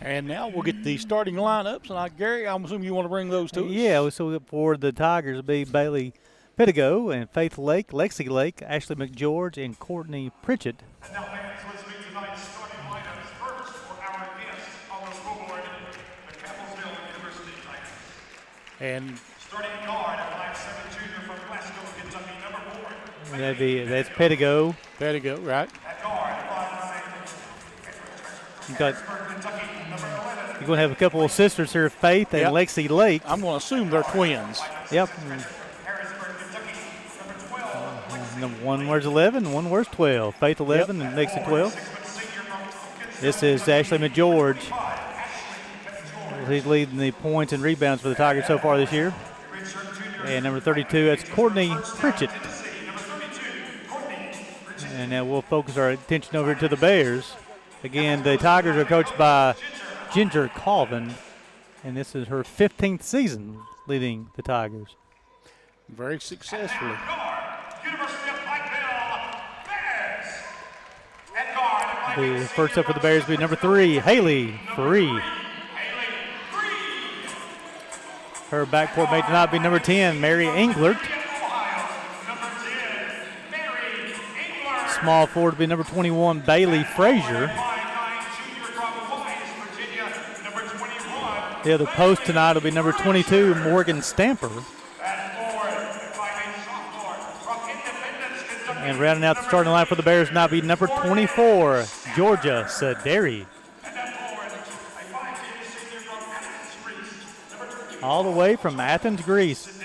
And now we'll get the starting lineups. And Gary, I'm assuming you want to bring those to us. Yeah, so for the Tigers, it'll be Bailey Pittigo and Faith Lake, Lexi Lake, Ashley McGeorge, and Courtney Pritchett. And now, fans, let's meet tonight's starting lineups. First, for our guests on the scoreboard, the Campbellsville University Tigers. And starting guard at 5'7" junior from Glasgow, Kentucky, number 4. That's Pittigo. Pittigo, right? At guard, 5'9". You got. You're going to have a couple of sisters here, Faith and Lexi Lake. I'm going to assume they're twins. Yep. One wears 11, one wears 12. Faith 11 and Lexi 12. This is Ashley McGeorge. He's leading the points and rebounds for the Tigers so far this year. And number 32, that's Courtney Pritchett. And now we'll focus our attention over to the Bears. Again, the Tigers are coached by Ginger Colvin, and this is her 15th season leading the Tigers. Very successfully. The first up for the Bears will be number 3, Haley Free. Her backcourt mate tonight will be number 10, Mary Englert. Small forward will be number 21, Bailey Frazier. The other post tonight will be number 22, Morgan Stamper. And rounding out the starting line for the Bears now be number 24, Georgia Saderi. All the way from Athens, Greece.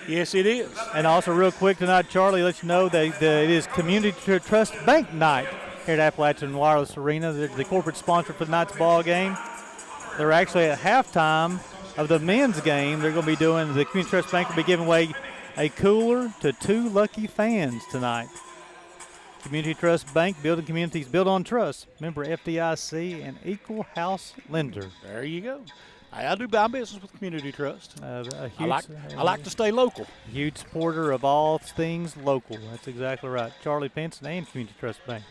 Yes, it is. And also real quick tonight, Charlie, let you know that it is Community Trust Bank Night here at Appalachian Wireless Arena. They're the corporate sponsor for tonight's ball game. They're actually at halftime of the men's game. They're going to be doing, the Community Trust Bank will be giving away a cooler to 2 lucky fans tonight. Community Trust Bank, building communities built on trust. Member FDIC and equal house lender. There you go. I do buy business with Community Trust. I like to stay local. Huge supporter of all things local. That's exactly right. Charlie Pinson and Community Trust Bank.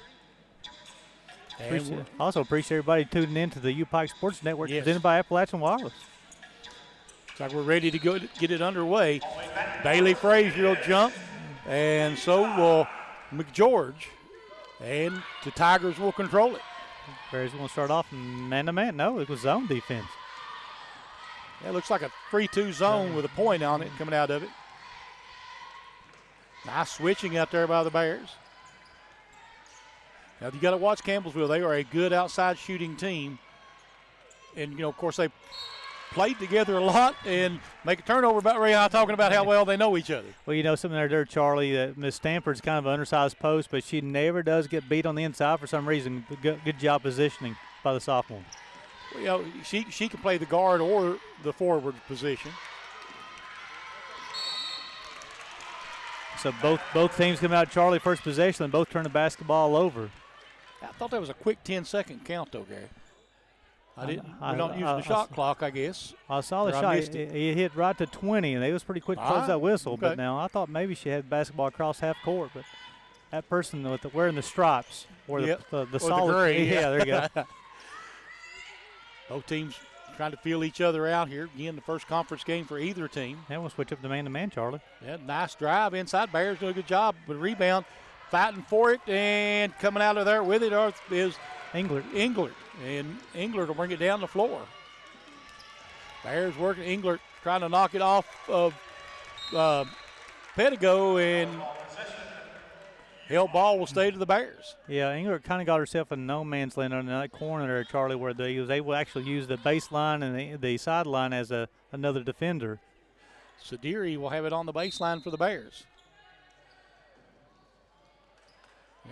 Also appreciate everybody tuning in to the UPIKE Sports Network presented by Appalachian Wireless. Looks like we're ready to go get it underway. Bailey Frazier will jump, and so will McGeorge, and the Tigers will control it. Bears going to start off man-to-man. No, it was zone defense. Yeah, it looks like a 3-2 zone with a point on it coming out of it. Nice switching out there by the Bears. Now, you got to watch Campbellsville. They are a good outside shooting team. And, of course, they played together a lot and make a turnover about Ray High, talking about how well they know each other. Well, something there, Charlie, that Miss Stanford's kind of an undersized post, but she never does get beat on the inside for some reason. Good job positioning by the sophomore. Well, she can play the guard or the forward position. So both teams come out, Charlie, first possession, and both turn the basketball over. I thought that was a quick 10-second count, though, Gary. We don't use the shot clock, I guess. I saw the shot. It hit right to 20, and they was pretty quick to close that whistle. Okay. But now I thought maybe she had basketball across half court, but that person wearing the stripes or the solid. The gray, yeah, there you go. Both teams trying to feel each other out here. Again, the first conference game for either team. And we'll switch up to man-to-man, Charlie. Yeah, nice drive inside. Bears doing a good job, but rebound, fighting for it, and coming out of there with it is Englert. And Englert will bring it down the floor. Bears working. Englert trying to knock it off of Pittigo, and held ball will stay to the Bears. Yeah, Englert kind of got herself in no man's land on that corner there, Charlie, where he was able to actually use the baseline and the sideline as another defender. Sadiri will have it on the baseline for the Bears.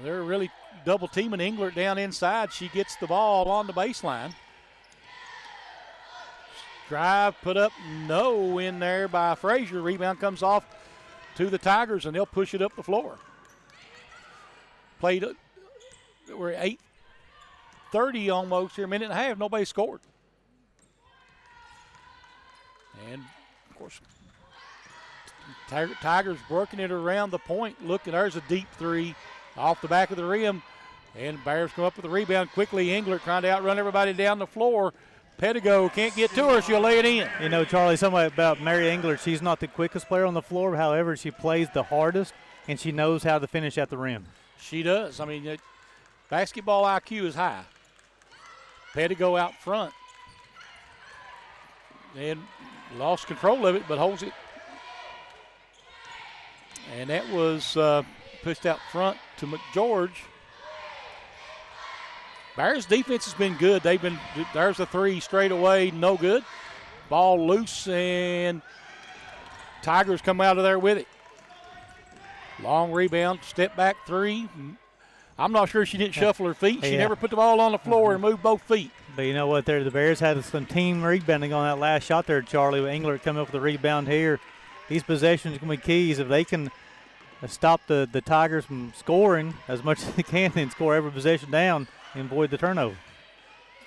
They're really double teaming Englert down inside. She gets the ball on the baseline. Drive put up, no, in there by Frazier. Rebound comes off to the Tigers, and they'll push it up the floor. Played, we're 8:30 almost here, a minute and a half. Nobody scored. And, of course, Tigers working it around the point. Look, there's a deep three off the back of the rim. And Bears come up with the rebound quickly. Englert trying to outrun everybody down the floor. Pedigo can't get to her. She'll lay it in. You know, Charlie, something about Mary Englert, she's not the quickest player on the floor. However, she plays the hardest, and she knows how to finish at the rim. She does. I mean, basketball IQ is high. Pedigo out front. And lost control of it, but holds it. And that was pushed out front to McGeorge. Bears defense has been good. There's a three straight away, no good. Ball loose, and Tigers come out of there with it. Long rebound, step back three. I'm not sure she didn't shuffle her feet. She never put the ball on the floor and moved both feet. But you know what? The Bears had some team rebounding on that last shot there, Charlie. With Englert coming up with the rebound here. These possessions are going to be keys. If they can stop the Tigers from scoring as much as they can and score every possession down and avoid the turnover.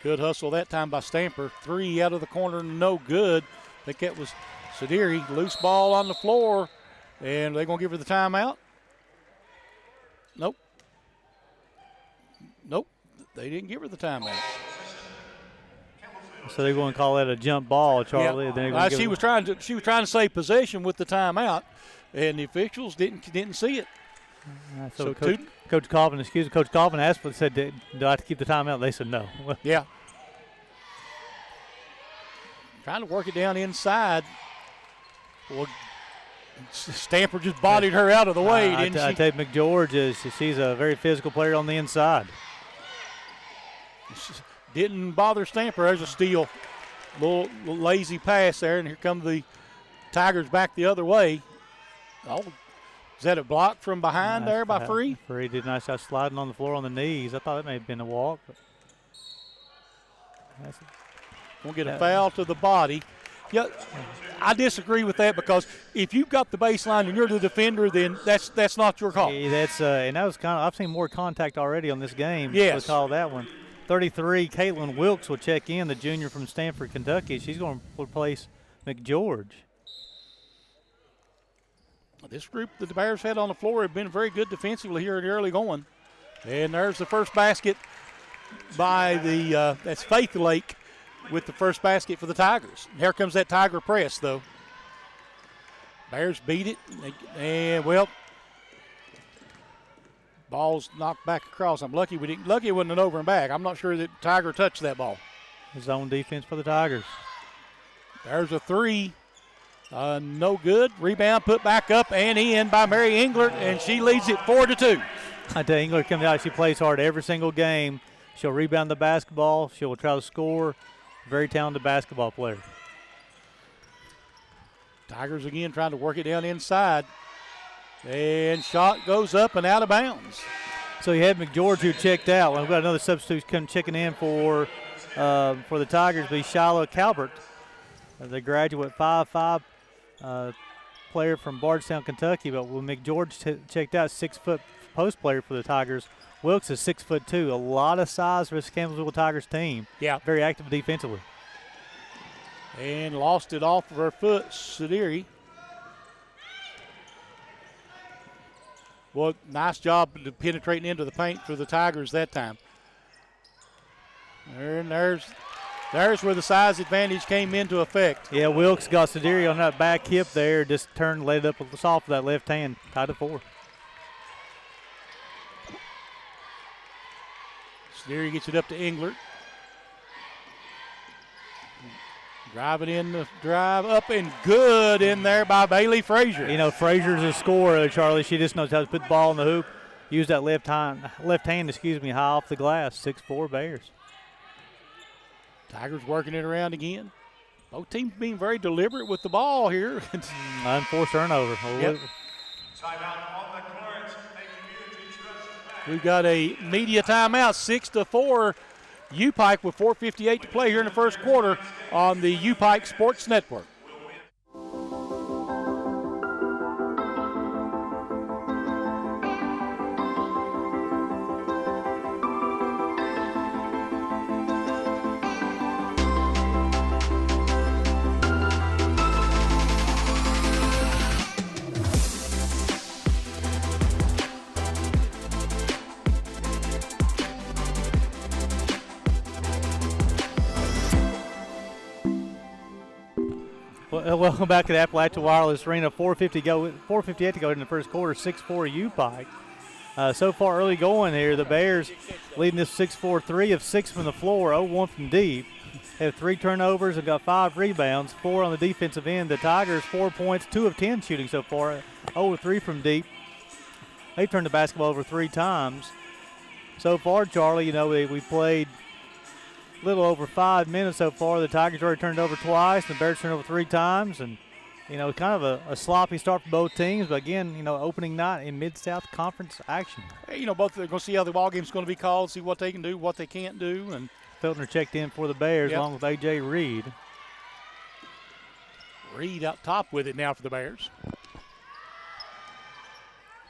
Good hustle that time by Stamper. Three out of the corner, no good. I think that was Sadiri. Loose ball on the floor, and they're going to give her the timeout. Nope. They didn't give her the timeout. So they're going to call that a jump ball, Charlie. Yeah. She was trying to say possession with the timeout, and the officials didn't see it. So Coach Coffin asked for it, said, do I have to keep the timeout? They said no. Yeah. Trying to work it down inside. Well, Stamper just bodied her out of the way, didn't she? I tell you, McGeorge, she's a very physical player on the inside. Didn't bother Stamper. There's a steal. Little lazy pass there, and here come the Tigers back the other way. Oh, is that a block from behind there by Free? Free did a nice job sliding on the floor on the knees. I thought it may have been a walk. Won't get a foul to the body. Yeah, I disagree with that because if you've got the baseline and you're the defender, then that's not your call. Yeah, and that was I've seen more contact already on this game. Yes. To call that one. 33, Caitlin Wilkes will check in, the junior from Stanford, Kentucky. She's going to replace McGeorge. This group that the Bears had on the floor have been very good defensively here in the early going. And there's the first basket by that's Faith Lake with the first basket for the Tigers. Here comes that Tiger press, though. Bears beat it, and, well, ball's knocked back across. I'm lucky it wasn't an over and back. I'm not sure that Tiger touched that ball. Zone defense for the Tigers. There's a three. No good. Rebound put back up and in by Mary Englert, and she leads it 4-2. I tell you, Englert comes out. She plays hard every single game. She'll rebound the basketball. She'll try to score. Very talented basketball player. Tigers again trying to work it down inside. And shot goes up and out of bounds. So you had McGeorge who checked out. We've got another substitute checking in for the Tigers, be Shiloh Calvert, the graduate 5'5" player from Bardstown, Kentucky. But when McGeorge checked out, 6-foot post player for the Tigers. Wilkes is 6'2". A lot of size for this Campbellsville Tigers team. Yeah. Very active defensively. And lost it off of her foot, Sadiri. Well, nice job penetrating into the paint for the Tigers that time. And there's where the size advantage came into effect. Yeah, Wilkes got Sadiri on that back hip there, just turned, laid it up soft with that left hand, tied to 4. Sadiri gets it up to Englert. Driving in the drive up and good in there by Bailey Frazier. You know, Frazier's a scorer, Charlie. She just knows how to put the ball in the hoop. Use that left hand, high off the glass. 6'4" Bears. Tigers working it around again. Both teams being very deliberate with the ball here. Unforced turnover. Yep. We've got a media timeout, 6-4. UPIKE with 4:58 to play here in the first quarter on the UPIKE Sports Network. Welcome back to the Appalachian Wireless Arena. 4:58 to go in the first quarter. 6-4 UPIKE. So far early going here, the Bears leading this 6-4, 3 of 6 from the floor, 0-1 from deep. Have 3 turnovers and got 5 rebounds, 4 on the defensive end. The Tigers 4 points, 2 of 10 shooting so far, 0-3 from deep. They've turned the basketball over 3 times. So far, Charlie, we played a little over 5 minutes so far. The Tigers already turned over twice. The Bears turned over 3 times. And, kind of a sloppy start for both teams. But, again, opening night in Mid-South Conference action. Hey, both are going to see how the ball game's going to be called, see what they can do, what they can't do. And Feltner checked in for the Bears along with A.J. Reed. Reed out top with it now for the Bears.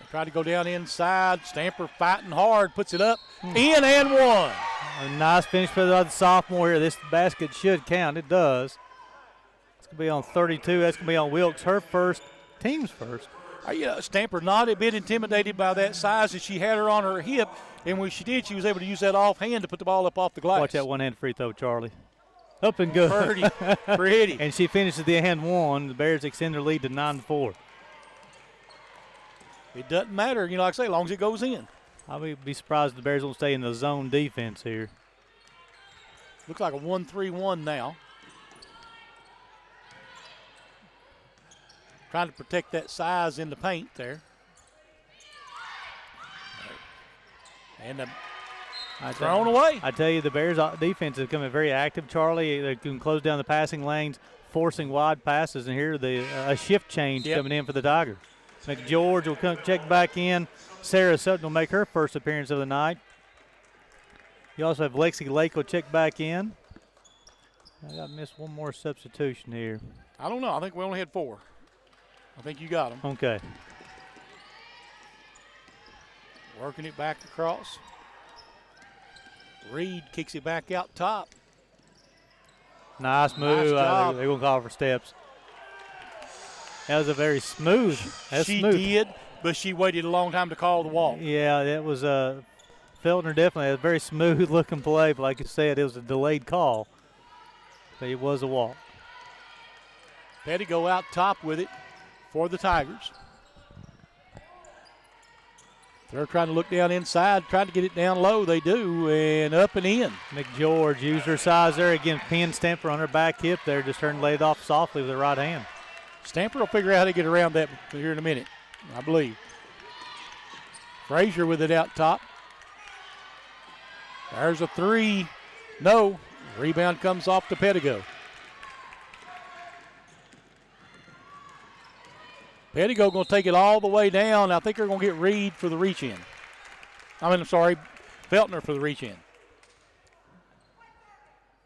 They try to go down inside. Stamper fighting hard, puts it up, in and one. A nice finish for the sophomore here. This basket should count. It does. It's going to be on 32. That's going to be on Wilkes. Her first, team's first. Stamper not a bit intimidated by that size as she had her on her hip. And when she did, she was able to use that offhand to put the ball up off the glass. Watch that one-hand free throw, Charlie. Up and good. Pretty. And she finishes the and one. The Bears extend their lead to 9-4. It doesn't matter, like I say, as long as it goes in. I would be surprised if the Bears won't stay in the zone defense here. Looks like a 1-3-1 now. Trying to protect that size in the paint there. And thrown away. I tell you, the Bears' defense is becoming very active, Charlie. They can close down the passing lanes, forcing wide passes. And here a shift change coming in for the Tigers. McGeorge will come check back in. Sarah Sutton will make her first appearance of the night. You also have Lexi Lake will check back in. I got to miss one more substitution here. I don't know. I think we only had 4. I think you got them. Okay. Working it back across. Reed kicks it back out top. Nice move. Nice job. They're going to call for steps. That was a very smooth. She did, but she waited a long time to call the walk. Yeah, that was Feltner definitely a very smooth looking play, but like you said, it was a delayed call. But it was a walk. Petty go out top with it for the Tigers. They're trying to look down inside, trying to get it down low. They do, and up and in. McGeorge used her size there. Again, pin Stamper on her back hip there. Just turned laid off softly with her right hand. Stamper will figure out how to get around that here in a minute, I believe. Frazier with it out top. There's a 3. No. Rebound comes off to Pettigo. Pettigo going to take it all the way down. I think they're going to get Reed for the reach in. I'm sorry, Feltner for the reach in.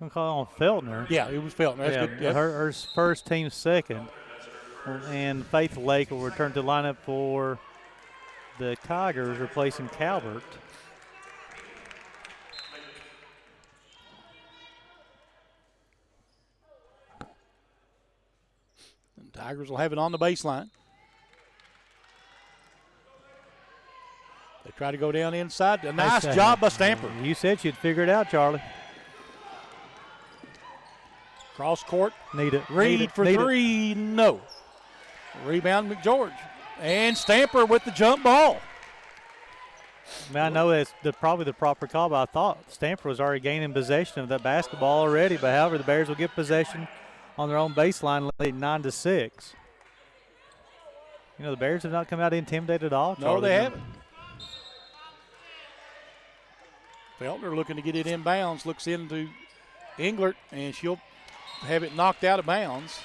We'll call on Feltner. Yeah, it was Feltner. That's good. Yep. Her first, team second. And Faith Lake will return to the lineup for the Tigers, replacing Calvert. And Tigers will have it on the baseline. They try to go down inside. A nice job by Stamper. You said she'd figure it out, Charlie. Cross court. Need it. Reed for 3. No. Rebound McGeorge. And Stamper with the jump ball. I know that's probably the proper call, but I thought Stamper was already gaining possession of that basketball already. But however, the Bears will get possession on their own baseline, late 9-6. The Bears have not come out intimidated at all. No, they haven't. Feltner looking to get it inbounds, looks into Englert, and she'll have it knocked out of bounds.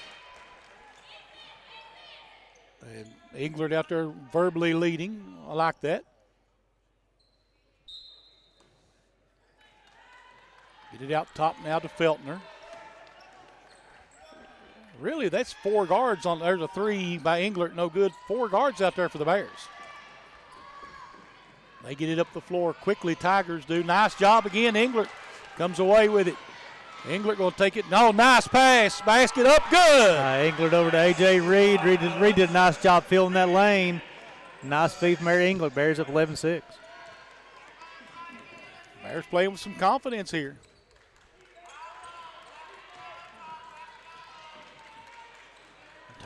And Englert out there verbally leading. I like that. Get it out top now to Feltner. Really, that's 4 guards on. There's a 3 by Englert, no good. 4 guards out there for the Bears. They get it up the floor quickly. Tigers do. Nice job again. Englert comes away with it. Englert going to take it. No, nice pass. Basket up. Good. Englert over to A.J. Reed. Reed did a nice job filling that lane. Nice feed from Mary Englert. Bears up 11-6. Bears playing with some confidence here.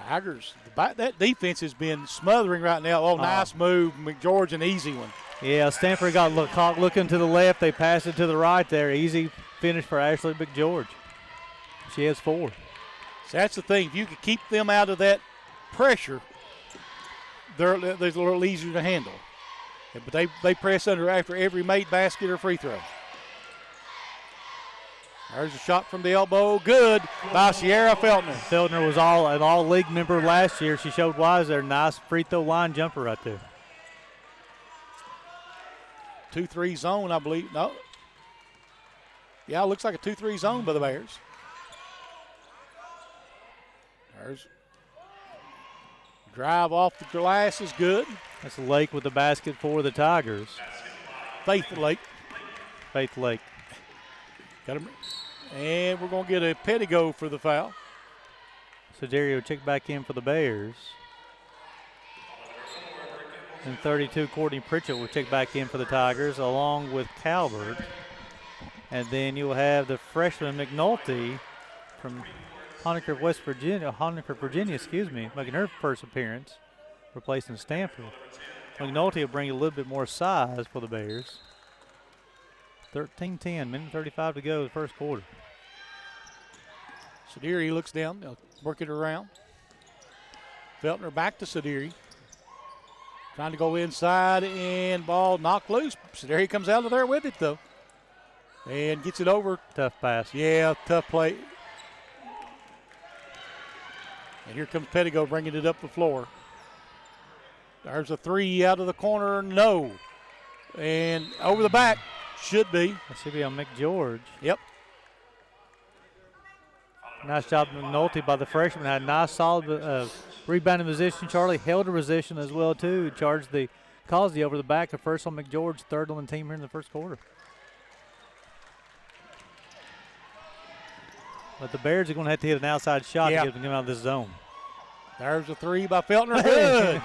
Tigers, that defense has been smothering right now. Oh, nice move, McGeorge, an easy one. Yeah, Stanford got caught looking to the left. They passed it to the right there. Easy finish for Ashley McGeorge. She has 4. So that's the thing. If you can keep them out of that pressure, they're a little easier to handle. Yeah, but they press under after every made basket or free throw. There's a shot from the elbow. Good by Sierra Feltner. Feltner was an all-league member last year. She showed why there. Nice free throw line jumper right there. 2-3 zone, I believe. No. Yeah, it looks like a 2-3 zone by the Bears. There's drive off the glass is good. That's Lake with the basket for the Tigers. Faith Lake. Faith Lake. Got him. And we're going to get a Pettigo for the foul. Siderio check back in for the Bears. And 32, Courtney Pritchett will check back in for the Tigers along with Calvert. And then you'll have the freshman McNulty from Honaker, Virginia, making her first appearance, replacing Stanford. McNulty will bring a little bit more size for the Bears. 13-10, minute 35 to go, the first quarter. Sadiri looks down. They'll work it around. Feltner back to Sadiri. Trying to go inside and ball knocked loose. Sadiri comes out of there with it, though. And gets it over. Tough pass. Yeah, tough play. And here comes Pettigo bringing it up the floor. There's a 3 out of the corner. No. And over the back. Should be. That should be on McGeorge. Yep. Nice job, McNulty by the freshman. Had a nice, solid rebounding position. Charlie held a position as well, too. Charged caused the over the back. A first on McGeorge, third on the team here in the first quarter. But the Bears are going to have to hit an outside shot to get them out of this zone. There's a 3 by Feltner. Good.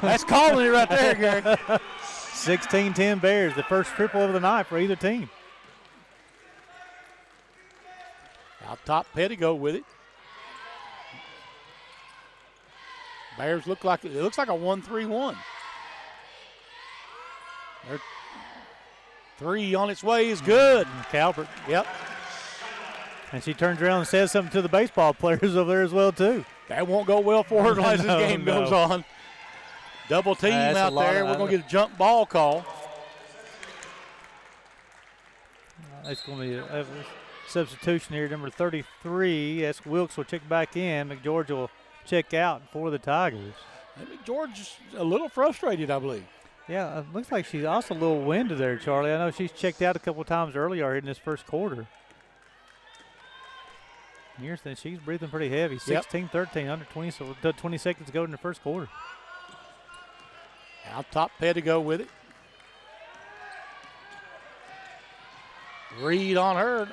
That's calling it right there, Gary. 16-10 Bears, the first triple of the night for either team. Out top, Pettigo with it. Bears looks like a 1-3-1. Their 3 on its way is good. Calvert. Yep. And she turns around and says something to the baseball players over there as well, too. That won't go well for her as this game goes on. Double team out there. We're going to get a jump ball call. It's going to be a substitution here. Number 33, that's Wilkes will check back in. McGeorge will check out for the Tigers. McGeorge's a little frustrated, I believe. Yeah, it looks like she's also a little winded there, Charlie. I know she's checked out a couple of times earlier in this first quarter. Here's the, she's breathing pretty heavy. 16-13, under 20, so 20 seconds to go in the first quarter. Out top, Pettigo with it. Reed on her.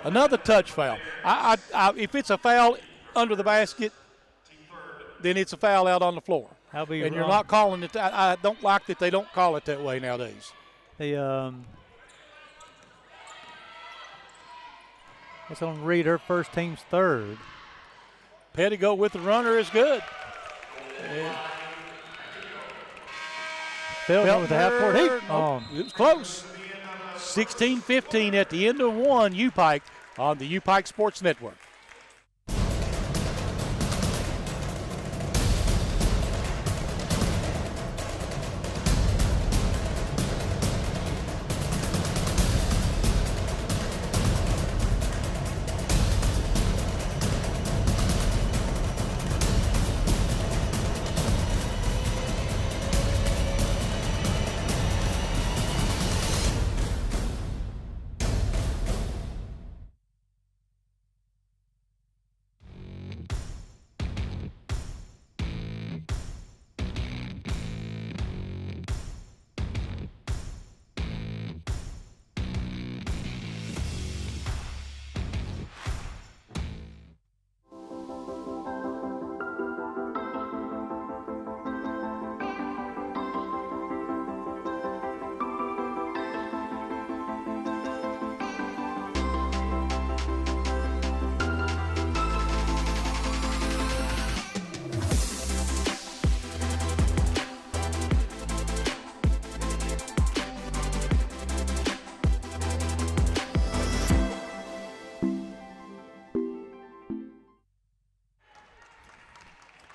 Another touch foul. If it's a foul under the basket, then it's a foul out on the floor. You're not calling it. I don't like that they don't call it that way nowadays. That's on Reed, her first team's third. Pettigo with the runner is good. Feltner with the half-court heat. It was close. 16-15 at the end of one, UPIKE on the UPIKE Sports Network.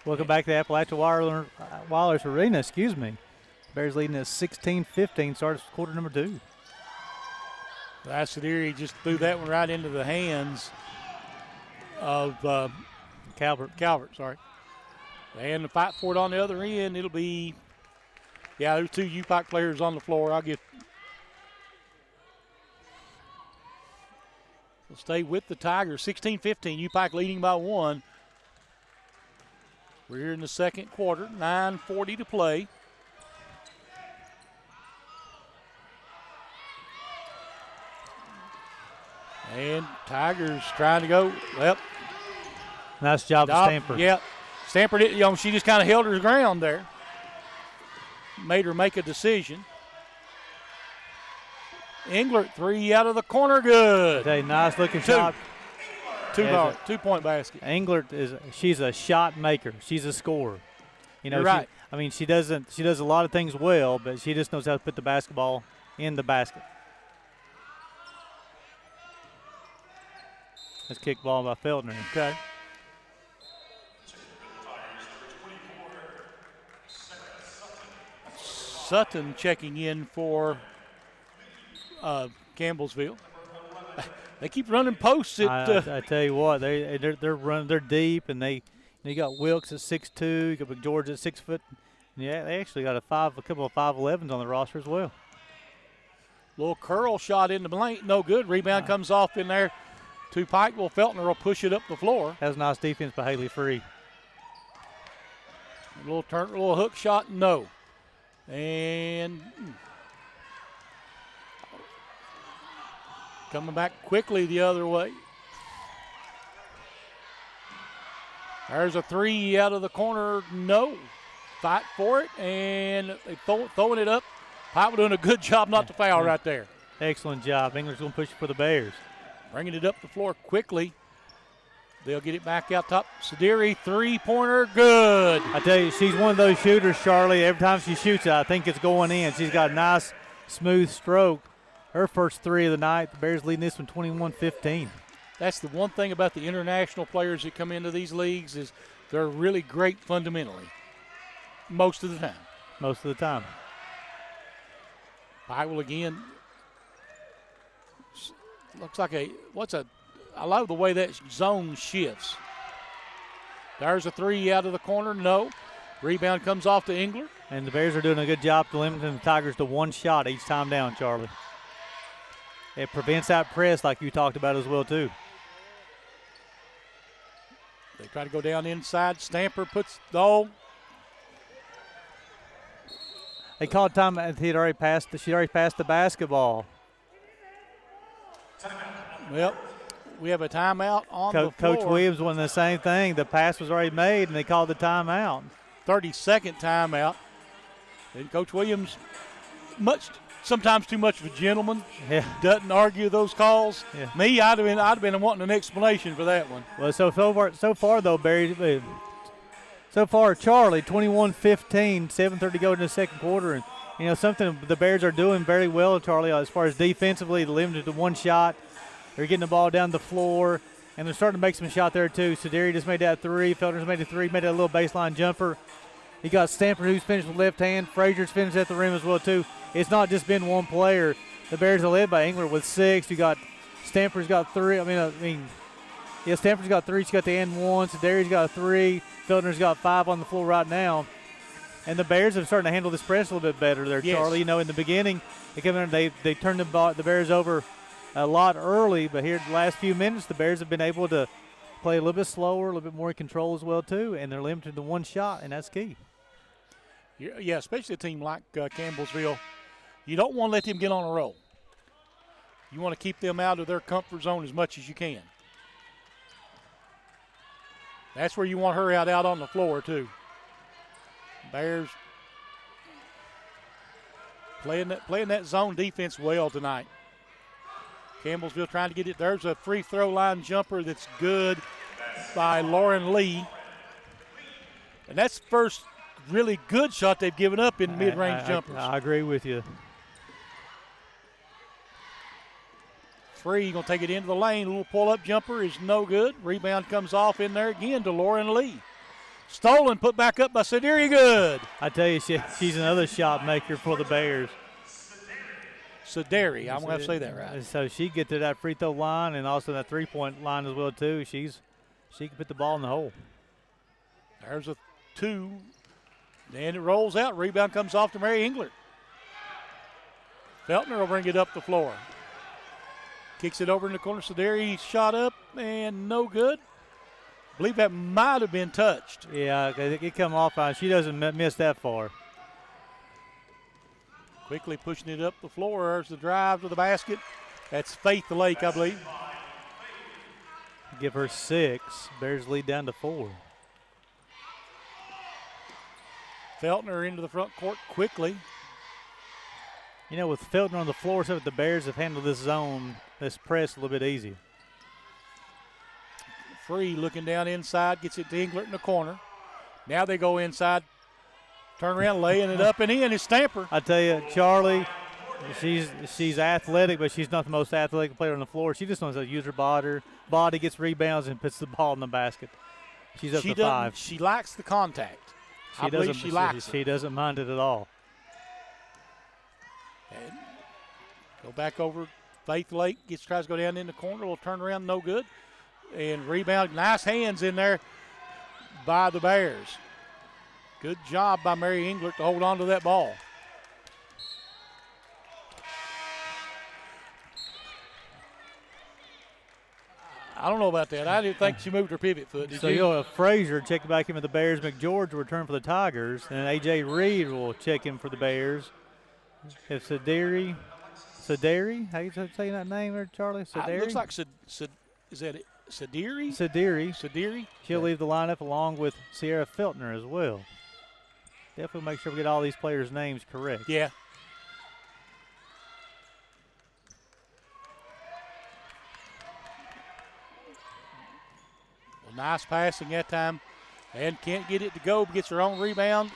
Welcome back to the Appalachia Wireless Arena. Bears leading at 16-15. Starts quarter number 2. He just threw that one right into the hands of Calvert, sorry. And the fight for it on the other end, it'll be, there's 2 UPIKE players on the floor. We'll stay with the Tigers. 16-15, UPIKE leading by 1. We're here in the second quarter, 9:40 to play. And Tigers trying to go. Well, nice job of Stamper. Yeah, Stamper did. She just kind of held her ground there. Made her make a decision. Englert, 3 out of the corner, good. Okay, nice looking shot. 2-point basket. Englert she's a shot maker. She's a scorer. You're right. She does a lot of things well, but she just knows how to put the basketball in the basket. That's kick ball by Feltner. Okay. Sutton checking in for Campbellsville. They keep running posts. I tell you what, they're running. They're deep, and you got Wilkes at 6'2", you got McGeorge at 6 foot. Yeah, they actually got a couple of 5'11s on the roster as well. Little curl shot in the blank, no good. Rebound comes off in there to Pikeville. Feltner will push it up the floor. That was nice defense by Haley Free. A little hook shot, no. And coming back quickly the other way. There's a 3 out of the corner, no. Fight for it, and they throwing it up. Pikeville doing a good job not to foul right there. Excellent job. England's going to push it for the Bears. Bringing it up the floor quickly. They'll get it back out top. Sadiri, 3-pointer, good. I tell you, she's one of those shooters, Charlie. Every time she shoots it, I think it's going in. She's got a nice, smooth stroke. Her first 3 of the night. The Bears leading this one 21-15. That's the one thing about the international players that come into these leagues is they're really great fundamentally. Most of the time. Most of the time. Pikeville again. Looks like I love the way that zone shifts. There's a 3 out of the corner, no. Rebound comes off to Engler. And the Bears are doing a good job to limiting the Tigers to 1 shot each time down, Charlie. It prevents that press like you talked about as well, too. They try to go down inside. Stamper puts, no. They called time. She'd already passed the basketball. Well, we have a timeout on the floor. Coach Williams won the same thing. The pass was already made, and they called the timeout. 30-second timeout. And Coach Williams, sometimes too much of a gentleman. Yeah. Doesn't argue those calls. Yeah. Me, I'd have been wanting an explanation for that one. Well, so far though, Barry. So far, Charlie, 21-15, 7:30 to go in the second quarter, and something the Bears are doing very well, Charlie, as far as defensively, limited to 1 shot. They're getting the ball down the floor, and they're starting to make some shot there too. Sadiri just made that 3. Feltner's made a 3, made that little baseline jumper. You got Stamper who's finished with left hand. Frazier's finished at the rim as well too. It's not just been one player. The Bears are led by Engler with 6. You got Stamper's got 3. Stamper's got 3. She's got the N1. Sadiri's got a 3. Feltner's got 5 on the floor right now. And the Bears are starting to handle this press a little bit better there, yes. Charlie. In the beginning, they come in and they turned the Bears over a lot early, but here the last few minutes, the Bears have been able to play a little bit slower, a little bit more in control as well too, and they're limited to 1 shot, and that's key. Yeah, especially a team like Campbellsville. You don't want to let them get on a roll. You want to keep them out of their comfort zone as much as you can. That's where you want her out on the floor, too. Bears playing that zone defense well tonight. Campbellsville trying to get it. There's a free throw line jumper that's good by Lauren Lee. And that's the first really good shot they've given up in mid-range jumpers. I agree with you. Free, going to take it into the lane. A little pull-up jumper is no good. Rebound comes off in there again to Lauren Lee. Stolen, put back up by Sadiri. Good. I tell you, she's another shot maker for the Bears. Sadiri, I'm going to have to say that right. So she get to that free throw line and also that three-point line as well too. She can put the ball in the hole. There's a 2. And it rolls out. Rebound comes off to Mary Englert. Feltner will bring it up the floor. Kicks it over in the corner. Sadiri shot up and no good. I believe that might have been touched. Yeah, it come off. She doesn't miss that far. Quickly pushing it up the floor. There's the drive to the basket. That's Faith Lake, I believe. Give her 6. Bears lead down to 4. Feltner into the front court quickly. You know, with Feltner on the floor, so the Bears have handled this zone, this press a little bit easy. Free looking down inside, gets it to Englert in the corner. Now they go inside, turn around, laying it up and in. It's Stamper. I tell you, Charlie, she's athletic, but she's not the most athletic player on the floor. She just knows how to use her body, gets rebounds, and puts the ball in the basket. She's up to 5. She likes the contact. I believe she likes it. She doesn't mind it at all. And go back over. Faith Lake tries to go down in the corner. Will turn around, no good. And rebound. Nice hands in there by the Bears. Good job by Mary Englert to hold on to that ball. I don't know about that. I didn't think she moved her pivot foot. Did you? Frazier check back in for the Bears. McGeorge will return for the Tigers. And A.J. Reed will check in for the Bears. If Sadiri, how you saying that name there, Charlie? Sadiri? It looks like is that it? Sadiri? Sadiri. She'll leave the lineup along with Sierra Feltner as well. Definitely make sure we get all these players' names correct. Yeah. Well, nice passing that time. And can't get it to go, but gets her own rebound.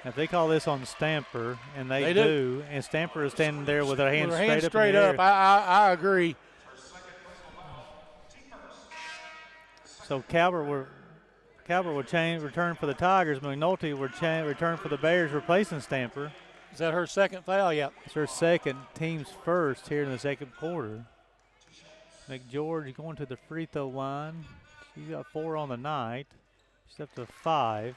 If they call this on Stamper, and they do, and Stamper is standing there with her hands straight up. I agree. So Calvert will return for the Tigers. McNulty will return for the Bears, replacing Stamper. Is that her second foul? Yeah. It's her second, team's first here in the second quarter. McGeorge going to the free throw line. She's got 4 on the night. She's up to 5.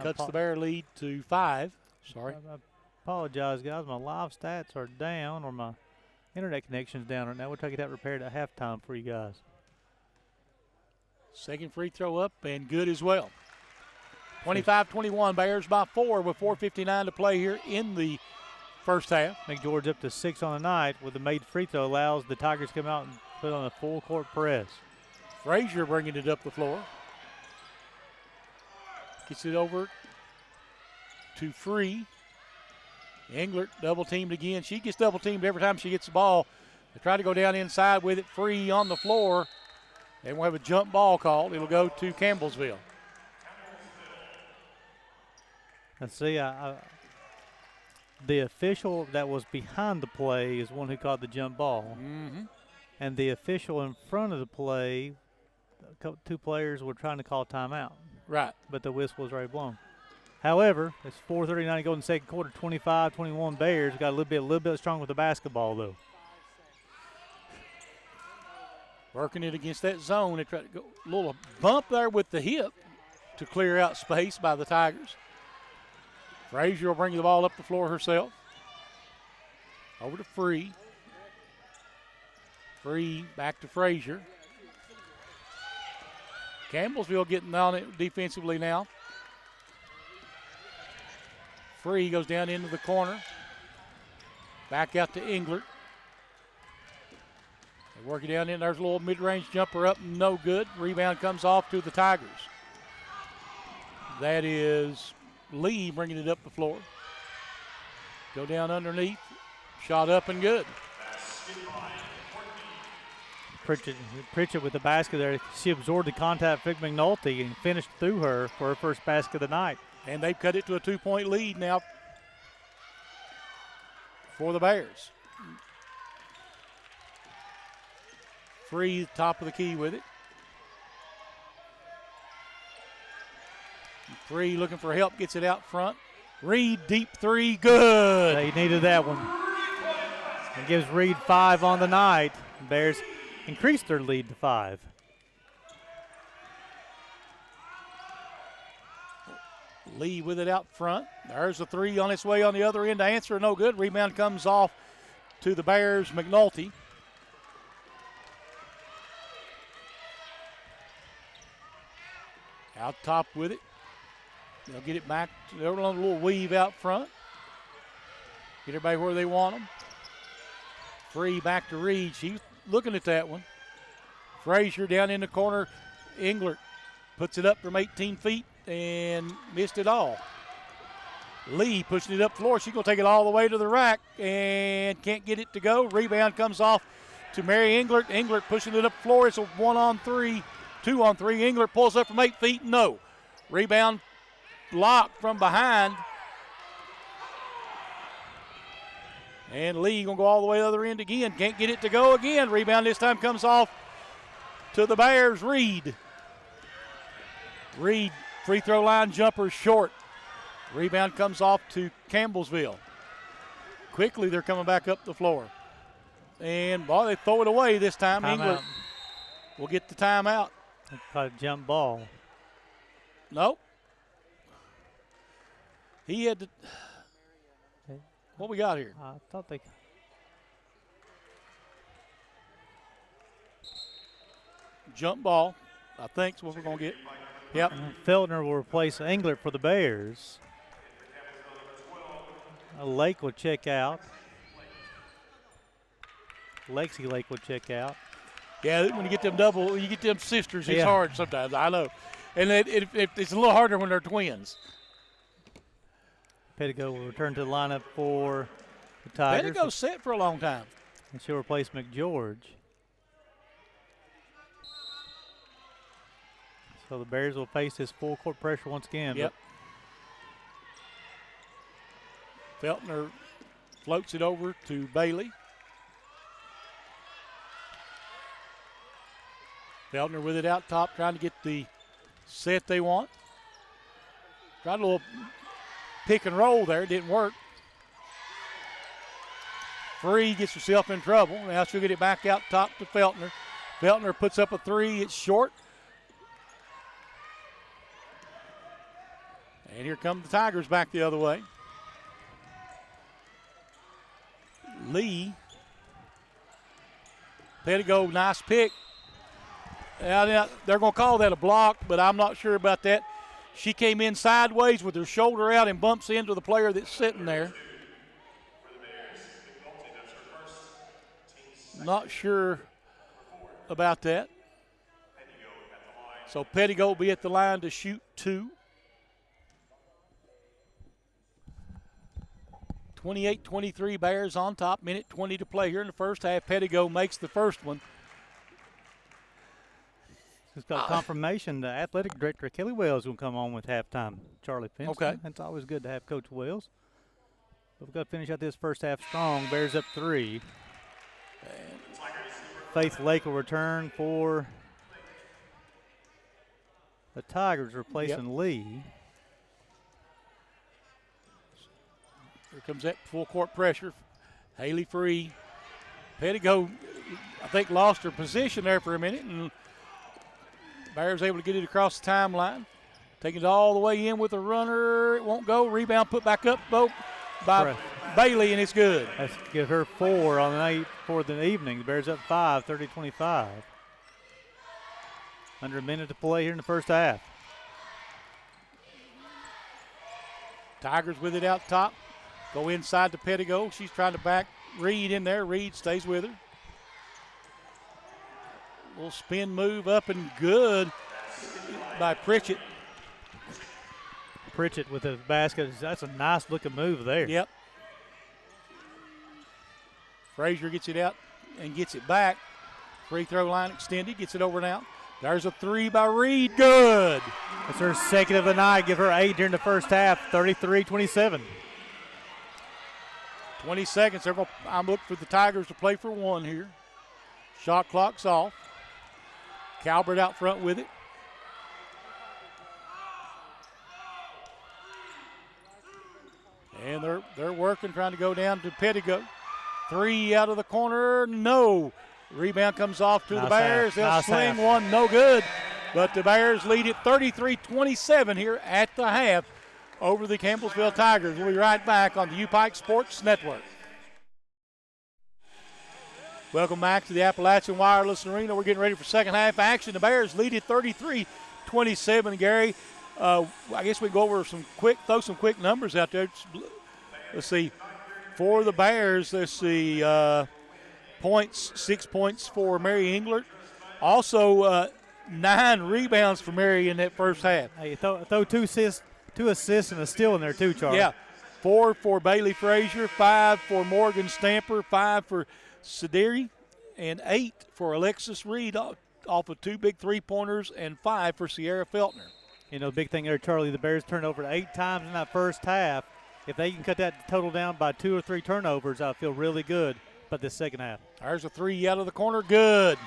Cuts the Bear lead to 5. Sorry. I apologize, guys. My live stats are down, or my internet connection's down right now. We'll try to get that repaired at halftime for you guys. Second free throw up and good as well. 25-21, Bears by 4 with 4:59 to play here in the first half. McGeorge up to 6 on the night with the made free throw, allows the Tigers to come out and put on a full court press. Frazier bringing it up the floor. Gets it over to Free. Englert double teamed again. She gets double teamed every time she gets the ball. They try to go down inside with it. Free on the floor. And we'll have a jump ball called. It'll go to Campbellsville. Let's see, the official that was behind the play is one who caught the jump ball. Mm-hmm. And the official in front of the play, 2 players were trying to call timeout. Right. But the whistle was already blown. However, it's 4:39 to go in the second quarter, 25-21 Bears. Got a little bit strong with the basketball, though. Working it against that zone. They try to go a little bump there with the hip to clear out space by the Tigers. Frazier will bring the ball up the floor herself. Over to Free. Free back to Frazier. Campbellsville getting on it defensively now. Free goes down into the corner. Back out to Englert. They work it down in. There's a little mid-range jumper up, no good. Rebound comes off to the Tigers. That is Lee bringing it up the floor. Go down underneath. Shot up and good. Pritchett with the basket there. She absorbed the contact with McNulty and finished through her for her first basket of the night. And they've cut it to a 2-point lead now for the Bears. Free top of the key with it. Free looking for help, gets it out front. Reed, deep three, good. They needed that one. It gives Reed 5 on the night. Bears increased their lead to 5. Lee with it out front. There's a three on its way on the other end to answer, no good. Rebound comes off to the Bears, McNulty. Out top with it. They'll get it back. They're on a little weave out front. Get everybody where they want them. Free back to Reed. She's looking at that one. Frazier down in the corner. Englert puts it up from 18 feet and missed it all. Lee pushing it up floor. She's going to take it all the way to the rack and can't get it to go. Rebound comes off to Mary Englert. Englert pushing it up floor. It's a 1-on-3, 2-on-3. Englert pulls up from 8 feet. No. Rebound blocked from behind. And Lee going to go all the way to the other end again. Can't get it to go again. Rebound this time comes off to the Bears. Reed. Reed, free throw line jumper short. Rebound comes off to Campbellsville. Quickly, they're coming back up the floor. And, boy, they throw it away this time. Englert will get the timeout. Probably jump ball. Nope. He had to. What we got here? I thought they. Jump ball, I think is what we're going to get. Yep. Feltner will replace Englert for the Bears. Lake will check out. Lexi Lake will check out. Yeah, when you get them double, you get them sisters, it's Yeah. hard sometimes, I know. And it's a little harder when they're twins. Pettigo will return to the lineup for the Tigers. Pettigo's set for a long time. And she'll replace McGeorge. So the Bears will face this full court pressure once again. Yep. Feltner floats it over to Bailey. Feltner with it out top, trying to get the set they want. Got a little pick and roll there, didn't work. Free gets herself in trouble. Now she'll get it back out top to Feltner. Feltner puts up a three, it's short. And here come the Tigers back the other way. Lee. Pettigo, nice pick. Now, they're going to call that a block, but I'm not sure about that. She came in sideways with her shoulder out and bumps into the player that's sitting there. Not sure about that. So Pettigo will be at the line to shoot two. 28-23 Bears on top. Minute 20 to play here in the first half. Pettigo makes the first one. It's got confirmation. The athletic director, Kelly Wells, will come on with halftime. Charlie Fenton. Okay. It's always good to have Coach Wells. But we've got to finish out this first half strong. Bears up 3. Faith Lake will return for the Tigers, replacing Lee. Here comes that full court pressure. Haley free. Pettigo, I think, lost her position there for a minute, and Bears able to get it across the timeline. Taking it all the way in with a runner. It won't go. Rebound put back up, though, by Bailey, and it's good. That's give her 4 on the night for the evening. The Bears up 5, 30-25. Under a minute to play here in the first half. Tigers with it out top. Go inside to Pettigo. She's trying to back Reed in there. Reed stays with her. Little spin move up and good by Pritchett. Pritchett with the basket. That's a nice looking move there. Yep. Frazier gets it out and gets it back. Free throw line extended. Gets it over and out. There's a three by Reed. Good. That's her second of the night. Give her 8 during the first half. 33-27. 20 seconds. I'm looking for the Tigers to play for one here. Shot clock's off. Calvert out front with it. And they're working, trying to go down to Pettigo. 3 out of the corner, no. Rebound comes off to the Bears. They'll swing one, no good. But the Bears lead it 33-27 here at the half over the Campbellsville Tigers. We'll be right back on the UPIKE Sports Network. Welcome back to the Appalachian Wireless Arena. We're getting ready for second half action. The Bears lead it 33-27, Gary. I guess we go over throw some quick numbers out there. Let's see. For the Bears, let's see, points, 6 points for Mary Englert. Also, 9 rebounds for Mary in that first half. Hey, throw two assists and a steal in there too, Charlie. Yeah, 4 for Bailey Frazier, 5 for Morgan Stamper, 5 for Sideri, and 8 for Alexis Reed off of 2 big three-pointers, and 5 for Sierra Feltner. You know, the big thing there, Charlie, the Bears turned over 8 times in that first half. If they can cut that total down by 2 or 3 turnovers, I feel really good about this second half. There's a 3 out of the corner, good.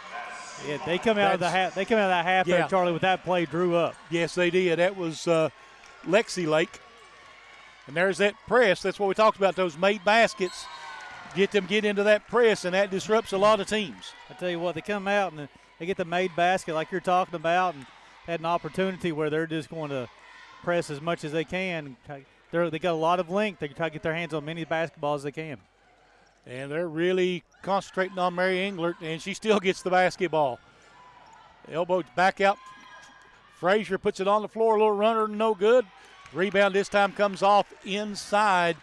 Yeah, they come out of the half. They come out of that half there, Charlie, with that play drew up. Yes, they did. That was Lexi Lake. And there's that press. That's what we talked about, those made baskets. Get into that press, and that disrupts a lot of teams. I tell you what, they come out and they get the made basket like you're talking about, and had an opportunity where they're just going to press as much as they can. They got a lot of length. They try to get their hands on many basketballs as they can. And they're really concentrating on Mary Englert, and she still gets the basketball. Elbow back out. Frazier puts it on the floor. A little runner, no good. Rebound this time comes off inside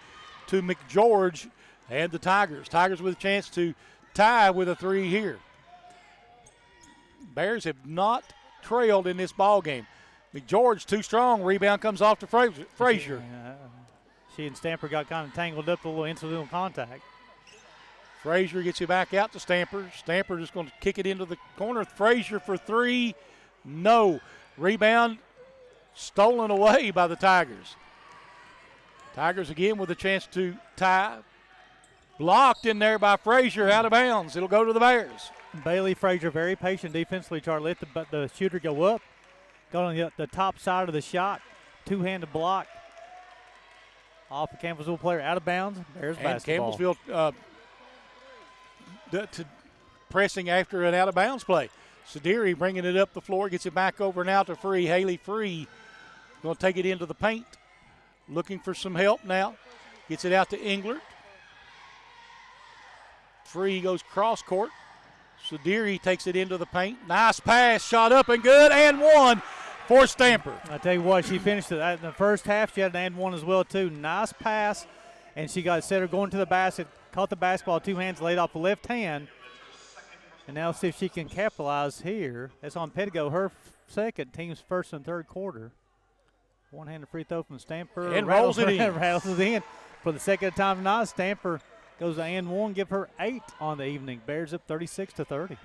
to McGeorge and the Tigers. Tigers with a chance to tie with a 3 here. Bears have not trailed in this ball game. McGeorge too strong. Rebound comes off to Frazier. She and Stamper got kind of tangled up, a little incidental contact. Frazier gets it back out to Stamper. Stamper just going to kick it into the corner. Frazier for 3. No. Rebound stolen away by the Tigers. Tigers again with a chance to tie. Blocked in there by Frazier, out of bounds. It'll go to the Bears. Bailey Frazier very patient defensively, Charlie. Let the shooter go up. Got on the top side of the shot. Two-handed block. Off the Campbellsville player, out of bounds. Bears basketball. Campbellsville pressing after an out-of-bounds play. Sideri bringing it up the floor, gets it back over now to Free. Haley Free going to take it into the paint. Looking for some help now. Gets it out to Englert. Free goes cross court. Sideri takes it into the paint. Nice pass, shot up and good, and 1 for Stamper. I tell you what, she finished it in the first half. She had an and 1 as well too. Nice pass, and she got set her going to the basket. Caught the basketball, 2 hands laid off the left hand. And now see if she can capitalize here. That's on Pettigo, her second, team's first and third quarter. One-handed free throw from Stamper. And rolls it in. Rattles it in for the second time tonight. Stamper goes to and 1, give her 8 on the evening. Bears up 36-30.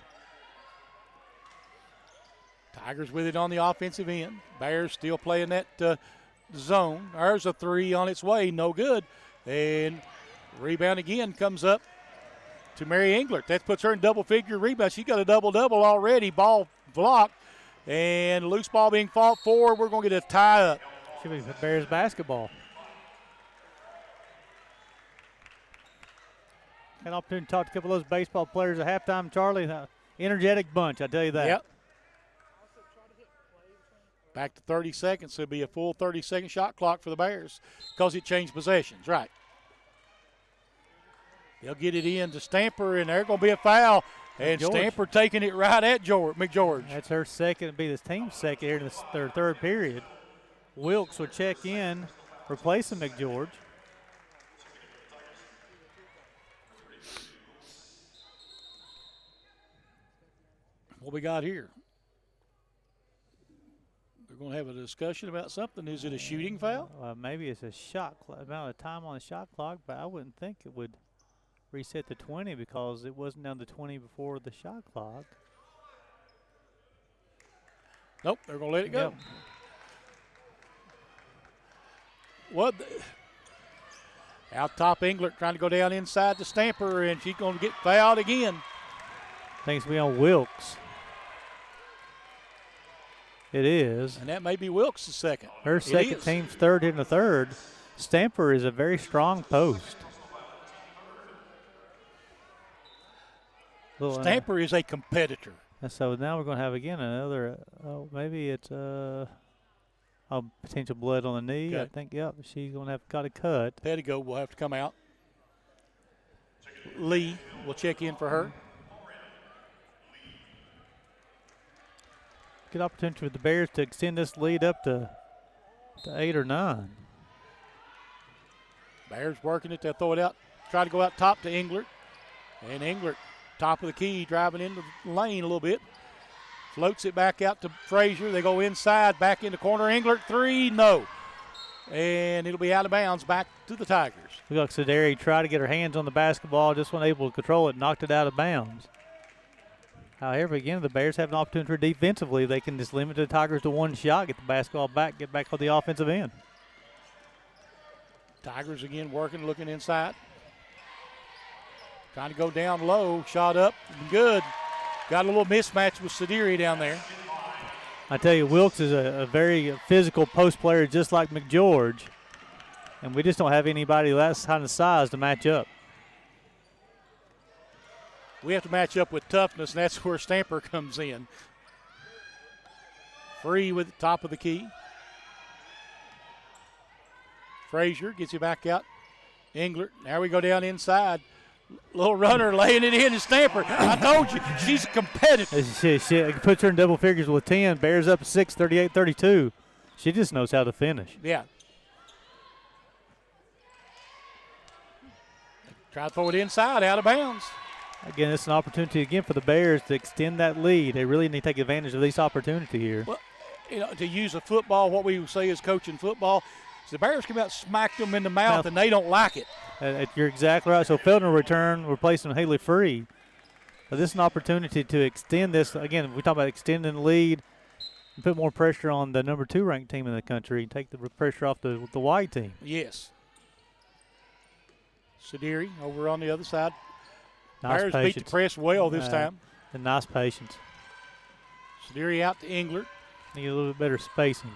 Tigers with it on the offensive end. Bears still playing that zone. There's a 3 on its way, no good. And rebound again comes up to Mary Englert. That puts her in double-figure rebound. She got a double-double already. Ball blocked. And loose ball being fought for. We're going to get a tie up. Should be Bears basketball. Had an opportunity to talk to a couple of those baseball players at halftime, Charlie. Energetic bunch, I tell you that. Yep. Back to 30 seconds. So it'll be a full 30-second shot clock for the Bears because it changed possessions. Right. They'll get it in to Stamper, and there's going to be a foul. And Stamper taking it right at McGeorge. That's her second. It'll be this team's second here in their third period. Wilkes will check in, replacing McGeorge. What we got here? They're going to have a discussion about something. Is it a shooting foul? Maybe it's a shot amount of time on the shot clock, but I wouldn't think it would reset to 20 because it wasn't down to 20 before the shot clock. Nope, they're going to let it go. Yep. What? Out top, Englert trying to go down inside the Stamper, and she's going to get fouled again. Thanks to be on Wilkes. It is. And that may be Wilkes' second. Her second, team's third in the third. Stamper is a very strong post. Stamper is a competitor. And so now we're going to have again another. Maybe it's potential blood on the knee. Okay. I think. Yep. She's going to have got a cut. Pettigo will have to come out. Lee will check in for her. Good opportunity for the Bears to extend this lead up to 8 or 9. Bears working it. They'll throw it out. Try to go out top to Englert. And Englert, top of the key, driving into the lane a little bit. Floats it back out to Frazier. They go inside, back in the corner. Englert, 3, no. And it'll be out of bounds, back to the Tigers. Look like Sederi tried to get her hands on the basketball, just wasn't able to control it, knocked it out of bounds. However, again, the Bears have an opportunity defensively. They can just limit the Tigers to one shot, get the basketball back, get back on the offensive end. Tigers again working, looking inside. Trying to go down low, shot up, good. Got a little mismatch with Sederi down there. I tell you, Wilkes is a very physical post player just like McGeorge, and we just don't have anybody that kind of size to match up. We have to match up with toughness, and that's where Stamper comes in. Free with the top of the key. Frazier gets you back out. Englert, now we go down inside. Little runner laying it in to Stamper. I told you, she's a competitor. She puts her in double figures with 10. Bears up 6, 38-32. She just knows how to finish. Yeah. Try to throw it inside, out of bounds. Again, it's an opportunity again for the Bears to extend that lead. They really need to take advantage of this opportunity here. Well, you know, to use a football, what we would say is coaching football, is the Bears come out, smack them in the mouth, and they don't like it. You're exactly right. So Felton will return, replacing Haley Free. But this is an opportunity to extend this. Again, we talk about extending the lead and put more pressure on the number 2 ranked team in the country and take the pressure off the white team. Yes. Sederi over on the other side. Nice Bears patience. beat the press well this time. And nice patience. Sederi out to Englert. Need a little bit better spacing.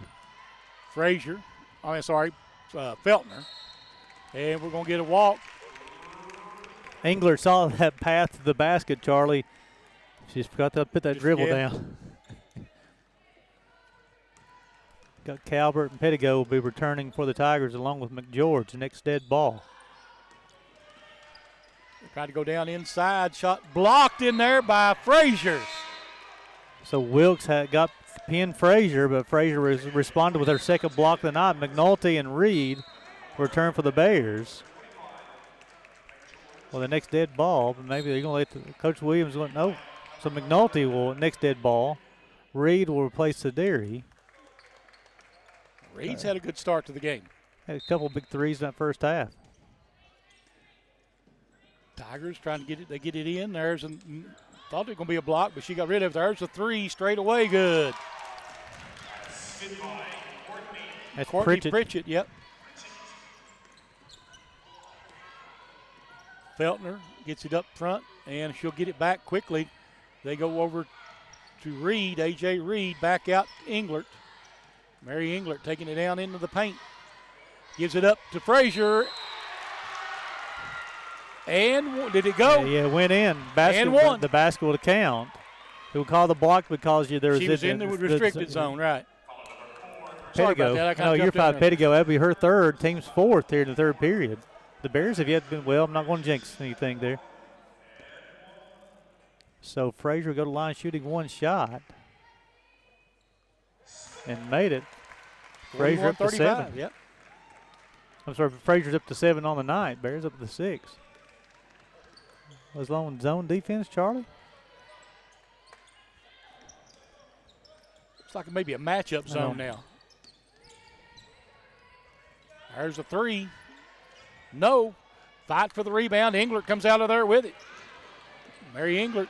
Frazier. Feltner. And we're going to get a walk. Engler saw that path to the basket, Charlie. She's forgot to put that dribble down. Got Calvert and Pettigo will be returning for the Tigers along with McGeorge, the next dead ball. Tried to go down inside. Shot blocked in there by Frazier. So Wilkes got pinned Frazier, but Frazier responded with her second block of the night. McNulty and Reed return for the Bears. Well, the next dead ball, but maybe they're going to let Coach Williams go. No. So McNulty will next dead ball. Reed will replace Sederi. Reed's had a good start to the game. Had a couple big threes in that first half. Tigers trying to get it. They get it in. Thought it was going to be a block, but she got rid of it. There's a 3 straight away. Good. That's Courtney Pritchett. Pritchett, yep. Feltner gets it up front, and she'll get it back quickly. They go over to Reed, A.J. Reed, back out Englert. Mary Englert taking it down into the paint. Gives it up to Frazier. And did it go? Yeah, it went in. And one. The basket will count. It will call the block because there was she was in the restricted zone, right. Sorry about that. No, you're 5. Pettigo. That'll be her third. Team's 4th here in the third period. The Bears have yet been well. I'm not going to jinx anything there. So Frazier will go to line shooting one shot. And made it. Frazier up to 7. Yep. I'm sorry, Frazier's up to 7 on the night. Bears up to 6. Was long zone defense, Charlie? Looks like maybe a matchup zone now. There's a 3. No. Fight for the rebound. Englert comes out of there with it. Mary Englert.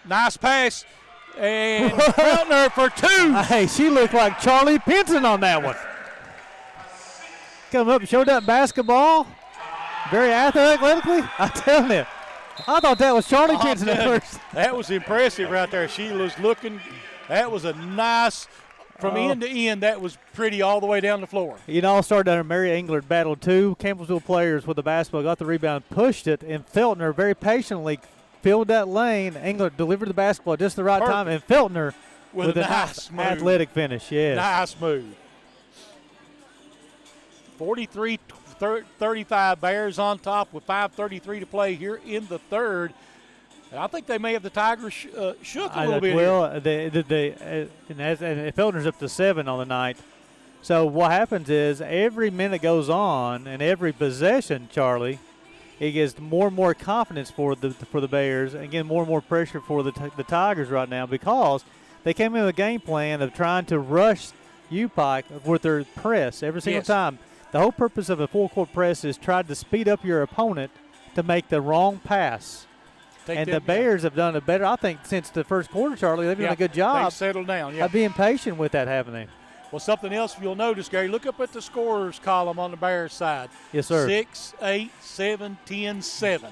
Nice pass. And Feltner for 2. Hey, she looked like Charlie Pinson on that one. Come up and showed that basketball. Very athletically. I tell you. I thought that was Charlie Pinson at first. That was impressive right there. She was looking. That was a nice From end to end, that was pretty all the way down the floor. You know, started under Mary Englert, battled two Campbellsville players with the basketball, got the rebound, pushed it, and Feltner very patiently filled that lane. Englert delivered the basketball just the right time, and Feltner with a nice athletic finish. Yes. Nice move. 43-35 Bears on top with 5:33 to play here in the third. And I think they may have the Tigers shook a little bit. Well, and Feltner's up to 7 on the night. So what happens is every minute goes on, and every possession, Charlie, it gives more and more confidence for the Bears, and again more and more pressure for the Tigers right now, because they came in with a game plan of trying to rush UPIKE with their press every single time. The whole purpose of a full-court press is try to speed up your opponent to make the wrong pass. And the Bears have done it better, I think, since the first quarter, Charlie. They've done a good job. They've settled down, of being patient with that happening. Well, something else you'll notice, Gary, look up at the scorers column on the Bears side. Yes, sir. 6, 8, 7, 10, 7.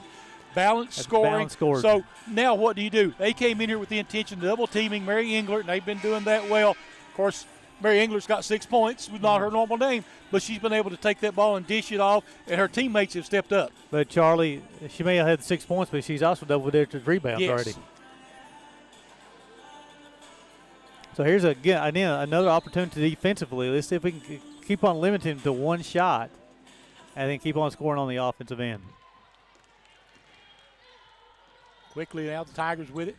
Balanced scoring. Balanced scoring. So now what do? They came in here with the intention of double-teaming Mary Englert, and they've been doing that well. Of course, Mary Englert's got 6 points, was not her normal name, but she's been able to take that ball and dish it off, and her teammates have stepped up. But, Charlie, she may have had 6 points, but she's also double-digit rebounds already. So here's another opportunity defensively. Let's see if we can keep on limiting them to one shot and then keep on scoring on the offensive end. Quickly now, the Tigers with it.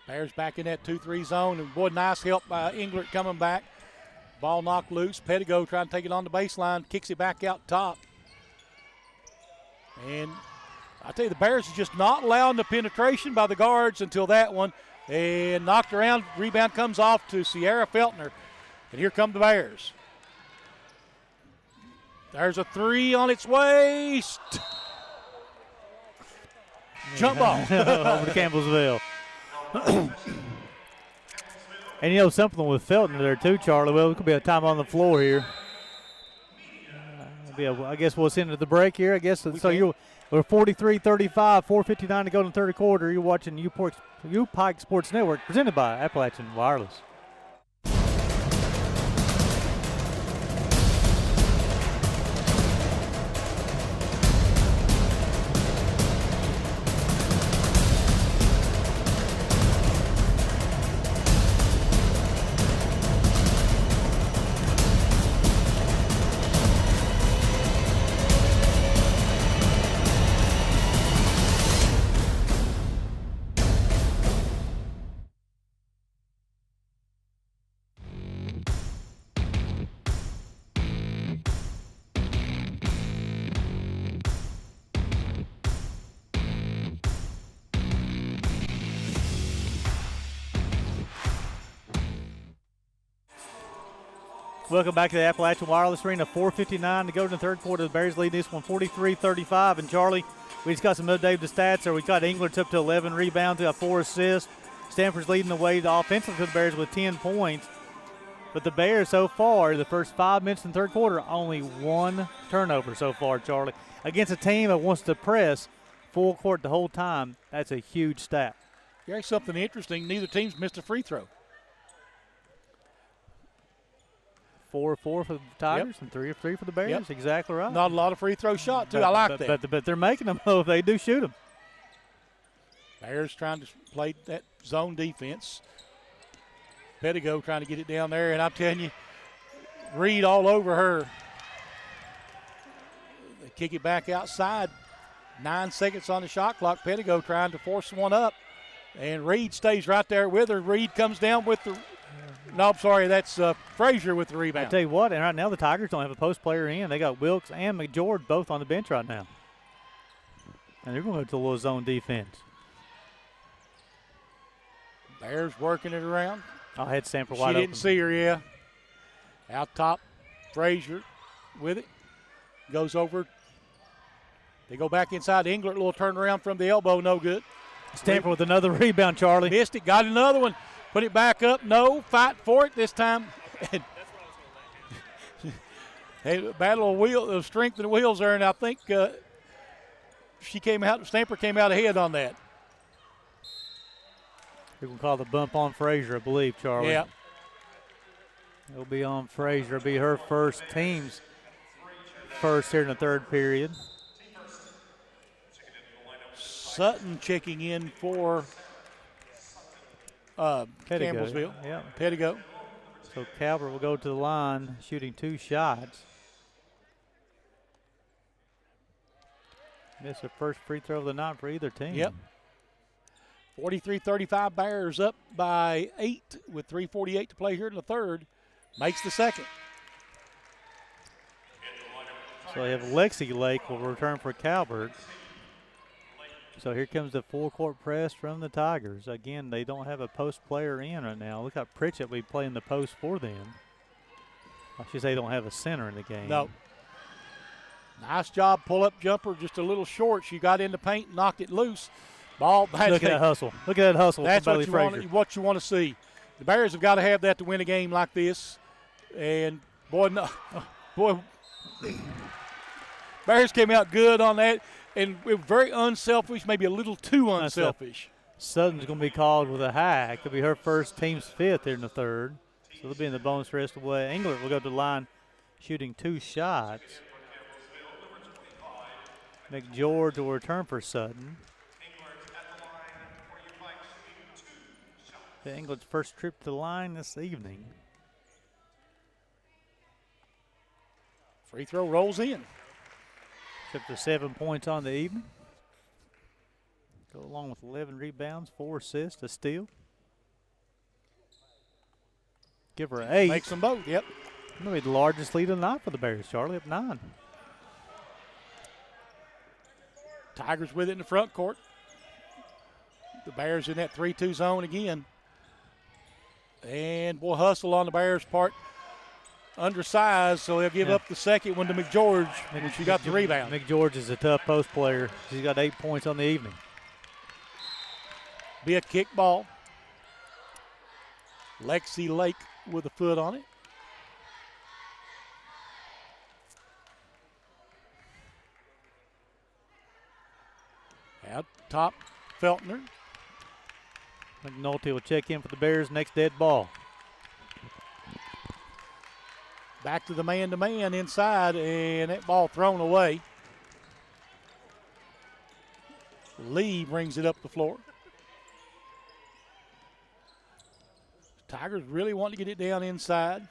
Bears back in that 2-3 zone, and boy, nice help by Englert coming back. Ball knocked loose. Pettigo trying to take it on the baseline, kicks it back out top. And I tell you, the Bears are just not allowing the penetration by the guards until that one. And knocked around, rebound comes off to Sierra Feltner. And here come the Bears. There's a three on its way. Jump ball. Over to Campbellsville. And you know something with Felton there too, Charlie. Well, it could be a time on the floor here. I guess we'll send it to the break here. I guess so. We're 43-35, 4:59 to go in the third quarter. You're watching UPIKE Sports Network, presented by Appalachian Wireless. Welcome back to the Appalachian Wireless Arena. 4:59 to go in the third quarter. The Bears lead this one 43-35. And, Charlie, we just got some updated stats there. We got England's up to 11 rebounds. We got 4 assists. Stanford's leading the way offensively for the Bears with 10 points. But the Bears so far, the first 5 minutes in the third quarter, only 1 turnover so far, Charlie. Against a team that wants to press full court the whole time, that's a huge stat. Here's something interesting. Neither team's missed a free throw. 4 for the Tigers and 3 of 3 for the Bears. Yep. Exactly right. Not a lot of free throw shot, too. I like that. But they're making them, though, if they do shoot them. Bears trying to play that zone defense. Pettigo trying to get it down there, and I'm telling you, Reed all over her. They kick it back outside. 9 seconds on the shot clock. Pettigo trying to force one up, and Reed stays right there with her. Reed comes down with the – no, I'm sorry, that's Frazier with the rebound. I tell you what, and right now the Tigers don't have a post player in. They got Wilkes and McJord both on the bench right now. And they're going to go to a little zone defense. Bears working it around. I had Stanford wide open. She didn't see her, yeah. Out top, Frazier with it. Goes over. They go back inside. Englert, little turnaround from the elbow, no good. Stanford with another rebound, Charlie. Missed it, got another one. Put it back up. No, fight for it this time. Hey, battle of strength and wheels there, and I think Stanford came out ahead on that. They're going to call the bump on Frazier, I believe, Charlie. Yeah. It'll be on Frazier. It'll be her first, team's first here in the third period. Sutton checking in for Campbellsville. Yeah. Pettigo. So Calvert will go to the line shooting 2 shots. Missed the first free throw of the night for either team. Yep. 43-35, Bears up by 8 with 3:48 to play here in the third. Makes the second. So they have Lexi Lake will return for Calvert. So here comes the full-court press from the Tigers. Again, they don't have a post player in right now. Look how Pritchett will be playing the post for them. I should say they don't have a center in the game. No. Nice job, pull-up jumper, just a little short. She got in the paint, knocked it loose. Ball. Look at that hustle. Look at that hustle. That's from what you want to see. The Bears have got to have that to win a game like this. And, boy, no, boy, Bears came out good on that. And we were very unselfish, maybe a little too unselfish. Sutton's going to be called with a hack. It'll be her first, team's 5th here in the third. So they'll be in the bonus the rest of the way. Englert will go to the line shooting 2 shots. McGeorge will return for Sutton. England's first trip to the line this evening. Free throw rolls in. Up to 7 points on the evening. Go along with 11 rebounds, 4 assists, a steal. Give her 8. Makes them both, yep. Maybe the largest lead of the night for the Bears, Charlie, up 9. Tigers with it in the front court. The Bears in that 3-2 zone again. And boy, hustle on the Bears' part. Undersized, so they'll give up the second one to McGeorge when she got the rebound. McGeorge is a tough post player. She's got 8 points on the evening. Be a kick ball. Lexi Lake with a foot on it. Out top, Feltner. McNulty will check in for the Bears. Next dead ball. Back to the man-to-man inside, and that ball thrown away. Lee brings it up the floor. Tigers really want to get it down inside.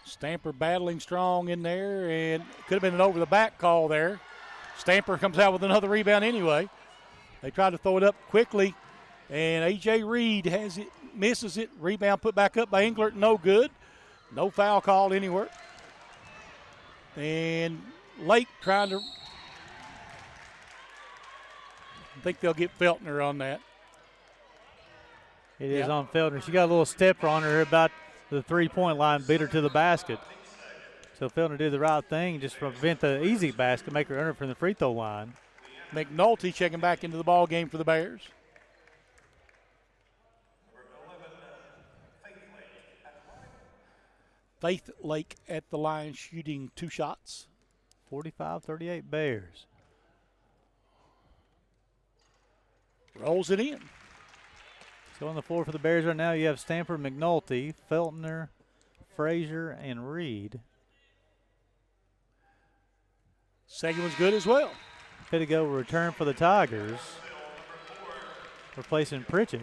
Stamper battling strong in there, and could have been an over-the-back call there. Stamper comes out with another rebound anyway. They try to throw it up quickly, and A.J. Reed has it, misses it. Rebound put back up by Englert, no good. No foul called anywhere. And Lake trying to, I think they'll get Feltner on that. It is on Feltner. She got a little stepper on her about the three-point line, beat her to the basket. So Feltner did the right thing, just prevent the easy basket, make her earn it from the free throw line. McNulty checking back into the ball game for the Bears. Faith Lake at the line shooting 2 shots. 45-38 Bears. Rolls it in. So on the floor for the Bears right now, you have Stamper, McNulty, Feltner, Frazier, and Reed. Second one's good as well. Pettigo will return for the Tigers, replacing Pritchett.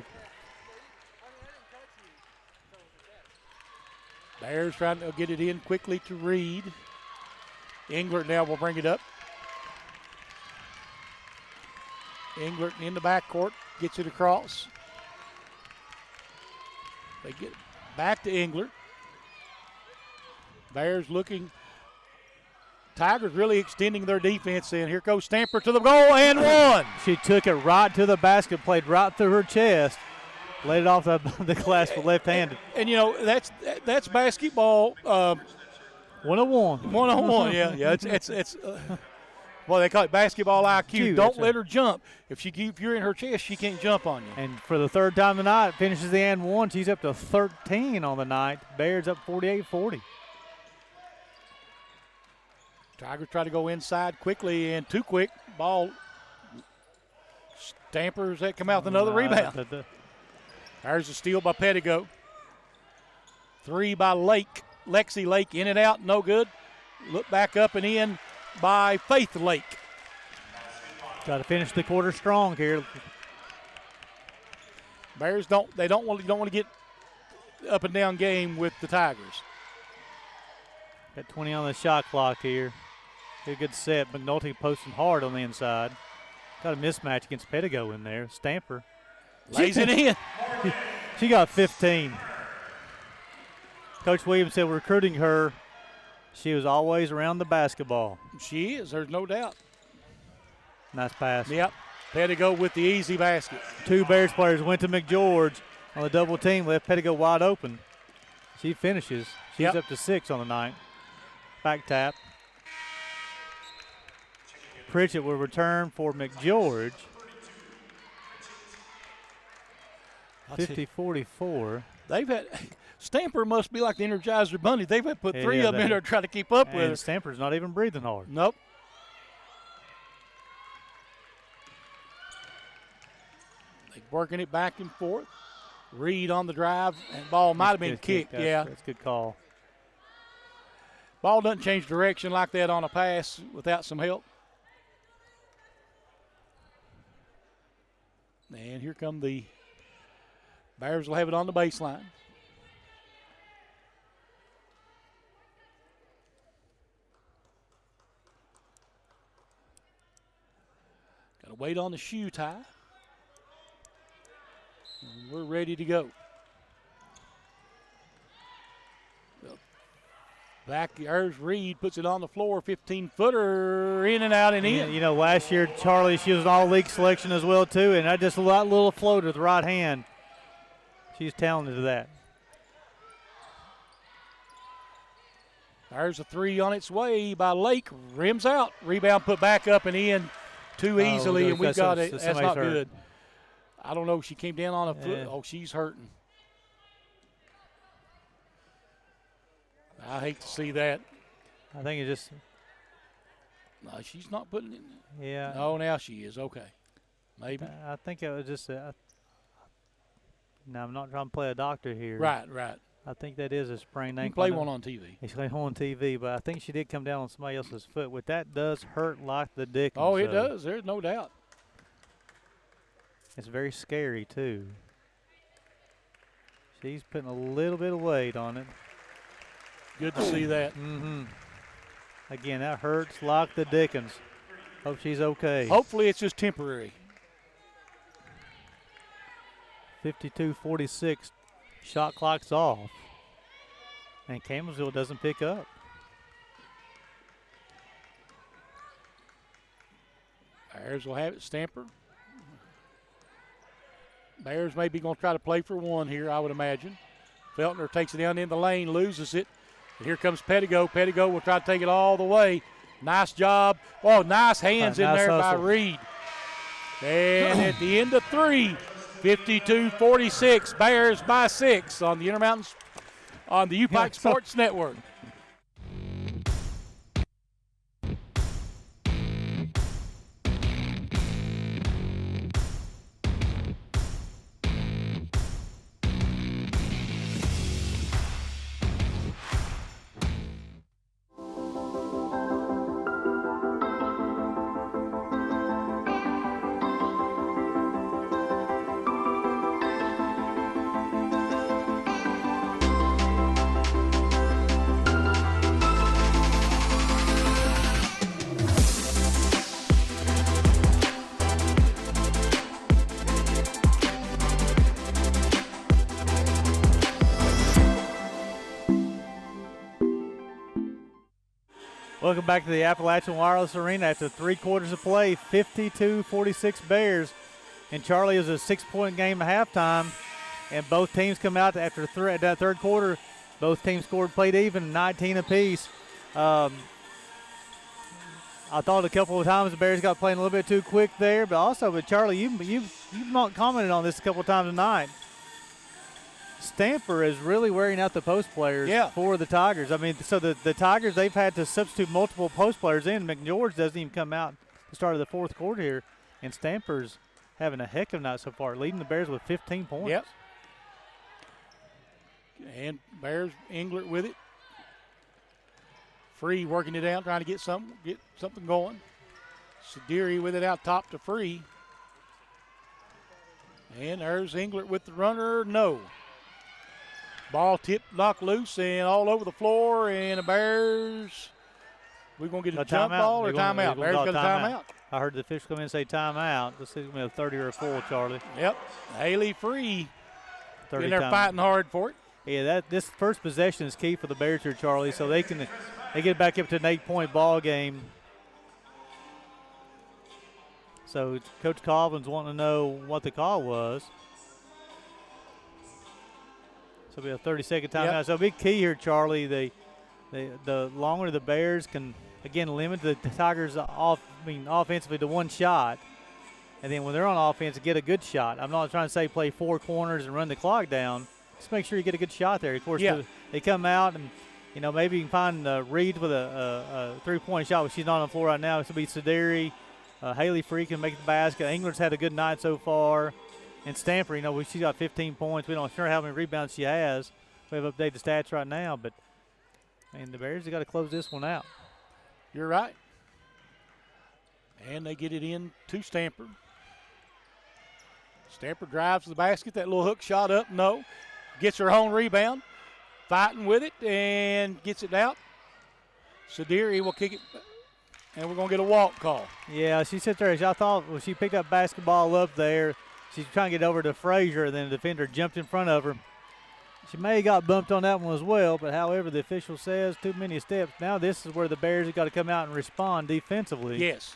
Bears trying to get it in quickly to Reed. Englert now will bring it up. Englert in the backcourt, gets it across. They get it back to Englert. Bears looking. Tigers really extending their defense in. Here goes Stamper to the goal and one. She took it right to the basket, played right through her chest, laid it off the glass with left-handed. And you know that's basketball. 101. 101, yeah. It's well, they call it basketball IQ. Don't let her jump. If you're in her chest, she can't jump on you. And for the third time tonight, finishes the and one. She's up to 13 on the night. Bears up 48-40. Tigers try to go inside quickly and too quick. Ball Stampers that come out with another rebound. There's a steal by Pettigo. 3 by Lexi Lake, in and out, no good. Look back up and in by Faith Lake. Got to finish the quarter strong here. Bears don't want to get up and down game with the Tigers. Got 20 on the shot clock here. Get a good set. McNulty posting hard on the inside. Got a mismatch against Pettigo in there. Stamper lays it in. She got 15. Coach Williams said recruiting her, she was always around the basketball. She is, there's no doubt. Nice pass. Yep. Pettigo with the easy basket. 2 Bears players went to McGeorge on the double team, left Pettigo wide open. She finishes. She's up to 6 on the night. Back tap. Pritchett will return for McGeorge. 50-44. They've had Stamper must be like the Energizer Bunny. They've had put 3 of them in there trying to keep up with her. Stamper's not even breathing hard. Nope. They're working it back and forth. Reed on the drive, and ball might have been kicked. That's a good call. Ball doesn't change direction like that on a pass without some help. And here come the Bears will have it on the baseline. Got to wait on the shoe tie. And we're ready to go. Back, there's Reed, puts it on the floor, 15-footer, in and out and in. You know, last year, Charlie, she was an all-league selection as well, too, and I just a little floater with the right hand. She's talented at that. There's a 3 on its way by Lake, rims out. Rebound put back up and in too easily, and we've got it. That's not good. I don't know, she came down on a foot. Yeah. Oh, she's hurting. I hate to see that. I think it just. No, she's not putting it. Yeah. Oh, now she is. Okay. Maybe. I think it was just. Now, I'm not trying to play a doctor here. Right. I think that is a sprained You ankle. can play one on TV. He's playing one on TV, but I think she did come down on somebody else's foot. Which that does hurt like the dickens. Oh, it does. There's no doubt. It's very scary, too. She's putting a little bit of weight on it. Good to see that. Mm-hmm. Again, that hurts like the dickens. Hope she's okay. Hopefully it's just temporary. 52-46. Shot clock's off. And Campbellsville doesn't pick up. Bears will have it. Stamper. Bears maybe going to try to play for one here, I would imagine. Feltner takes it down in the lane, loses it. And here comes Pettigo. Pettigo will try to take it all the way. Nice job. Oh, nice hands in there by Reed. And at the end of 3, 52-46, Bears by 6 on the Intermountain, on the UPIKE Sports Network. Welcome back to the Appalachian Wireless Arena after 3 quarters of play. 52-46 Bears. And Charlie, is a 6-point game at halftime. And both teams come out after that third quarter. Both teams played even, 19 apiece. I thought a couple of times the Bears got playing a little bit too quick there. But Charlie, you've not commented on this a couple of times tonight. Stamper is really wearing out the post players for the Tigers. I mean, so the Tigers, they've had to substitute multiple post players in. McGeorge doesn't even come out at the start of the fourth quarter here, and Stamper's having a heck of a night so far, leading the Bears with 15 points. Yep. And Bears, Englert with it. Free working it out, trying to get something going. Sadiri with it out top to Free. And there's Englert with the runner. No. Ball tipped, knocked loose, and all over the floor. And the Bears, we're going to get a jump ball or timeout. Bears got a timeout. I heard the official come in and say timeout. Let's see if it's going to be a 30 or a full, Charlie. Yep. Haley Free in there timeout. fighting hard for it. Yeah, this first possession is key for the Bears here, Charlie, so they get back up to an 8-point ball game. So Coach Colvin's wanting to know what the call was. So it'll be a 30-second timeout. Yep. So a big key here, Charlie. The longer the Bears can again limit the Tigers offensively to one shot, and then when they're on offense, get a good shot. I'm not trying to say play four corners and run the clock down. Just make sure you get a good shot there. Of course, they come out and maybe you can find Reed with a three-point shot, but she's not on the floor right now. This will be Sadiri. Haley Free can make the basket. England's had a good night so far. And Stamper, she's got 15 points. We don't sure how many rebounds she has. We have updated the stats right now, but the Bears have got to close this one out. You're right. And they get it in to Stamper. Stamper drives to the basket. That little hook shot up, no. Gets her own rebound. Fighting with it and gets it out. Sadiri will kick it, and we're going to get a walk call. Yeah, she sits there. I thought when she picked up basketball up there, she's trying to get over to Frazier, and then the defender jumped in front of her. She may have got bumped on that one as well, but however, the official says too many steps. Now this is where the Bears have got to come out and respond defensively. Yes.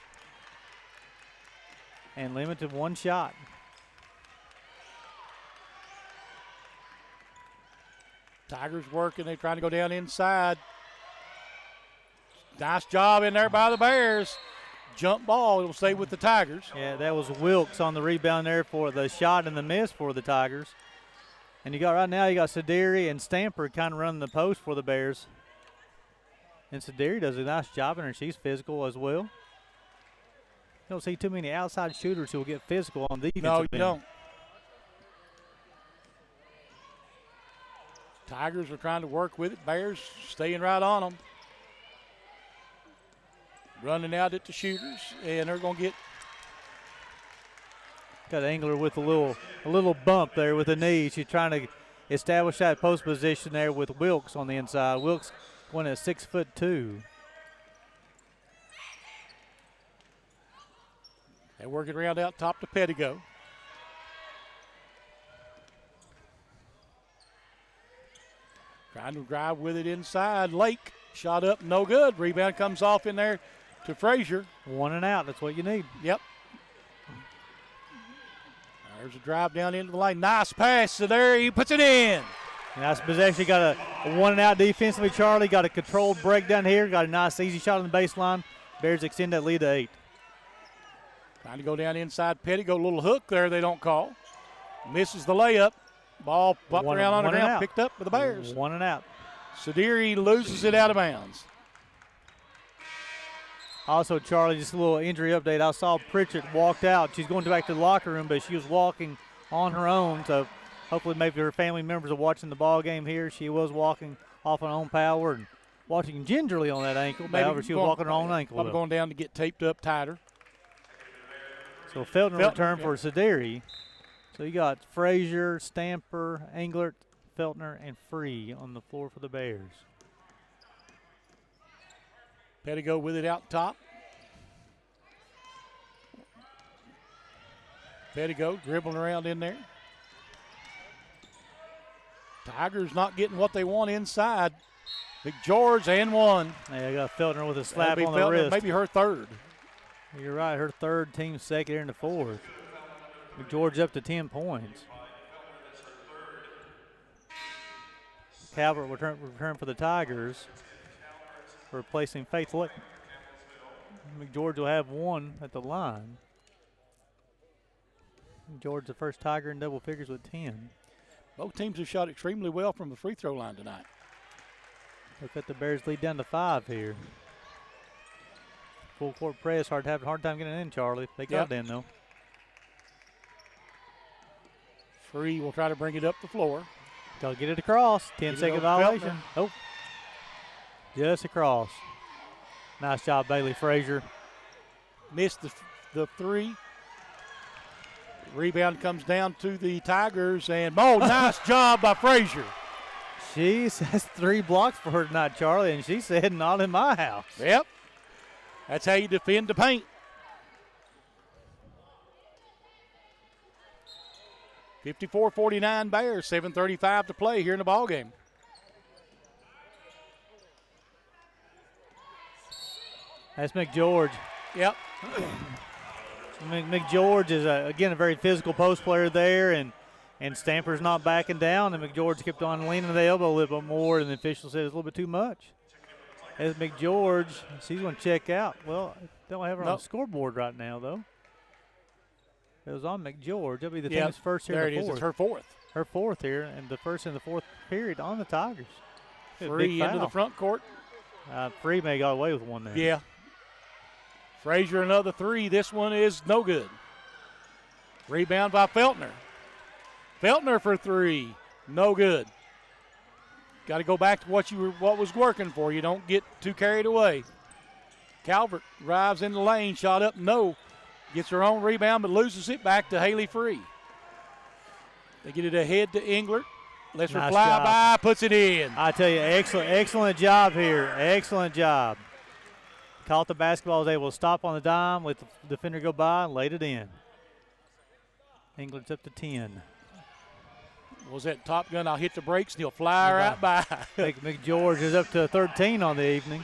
And limit to one shot. Tigers working. They're trying to go down inside. Nice job in there by the Bears. Jump ball. It'll stay with the Tigers. Yeah, that was Wilkes on the rebound there for the shot and the miss for the Tigers. And you got Sadiri and Stamper kind of running the post for the Bears. And Sadiri does a nice job in her. She's physical as well. You don't see too many outside shooters who will get physical on defense. No, you don't. Tigers are trying to work with it. Bears staying right on them. Running out at the shooters, and they're going to get. Got Engler with a little bump there with the knee. She's trying to establish that post position there with Wilkes on the inside. Wilkes going at 6'2". They work it around out top to Pettigo. Trying to drive with it inside. Lake shot up, no good. Rebound comes off in there to Frazier. One and out, that's what you need. Yep. There's a drive down into the lane. Nice pass to there. He puts it in. Nice possession. Got a one and out defensively. Charlie got a controlled break down here. Got a nice easy shot on the baseline. Bears extend that lead to 8. Trying to go down inside. Pettigo, little hook there they don't call. Misses the layup. Ball popped around on the ground, picked up by the Bears. One and out. Sadiri loses it out of bounds. Also, Charlie, just a little injury update. I saw Pritchett walked out. She's going back to the locker room, but she was walking on her own. So hopefully maybe her family members are watching the ball game here. She was walking off her own power and watching gingerly on that ankle. However, she was walking her own ankle. I'm going down to get taped up tighter. So Feltner returned for Sadiri. So you got Frazier, Stamper, Englert, Feltner, and Free on the floor for the Bears. Pettigo with it out top. Pettigo dribbling around in there. Tigers not getting what they want inside. Big George and one. Yeah, I got Feltner with a slap on the wrist. Maybe her third. You're right, her third, team second here in the fourth. Big George up to 10 points. Calvert return for the Tigers, replacing Faith Lick. McGeorge will have one at the line. George, the first Tiger in double figures with 10. Both teams have shot extremely well from the free throw line tonight. They'll cut the Bears lead down to 5 here. Full court press, hard time getting in, Charlie. They got it in though. Free will try to bring it up the floor. Go get it across. 10-second violation. Feltner. Oh, just across. Nice job, Bailey Frazier. Missed the three. Rebound comes down to the Tigers, and nice job by Frazier. She has 3 blocks for her tonight, Charlie, and she said, not in my house. Yep. That's how you defend the paint. 54-49 Bears, 7:35 to play here in the ballgame. That's McGeorge. Yep. McGeorge is, again, a very physical post player there, and Stamper's not backing down, and McGeorge kept on leaning the elbow a little bit more, and the official said it's a little bit too much. As McGeorge, she's going to check out. Well, don't have her on the scoreboard right now, though. It was on McGeorge. That'll be the team's first here there in the it is. fourth. It's her fourth. Her fourth here, and the first in the fourth period on the Tigers. Free into the front court. Free may got away with one there. Yeah. Frazier another three. This one is no good. Rebound by Feltner. Feltner for three. No good. Got to go back to what was working for you. Don't get too carried away. Calvert drives in the lane. Shot up. No. Gets her own rebound but loses it back to Haley Free. They get it ahead to Englert. Lets her fly by. Puts it in. I tell you, excellent job here. Excellent job. Caught the basketball, was able to stop on the dime, let the defender go by, and laid it in. England's up to 10. Was that Top Gun? I'll hit the brakes, and he'll fly right by. McGeorge is up to 13 on the evening.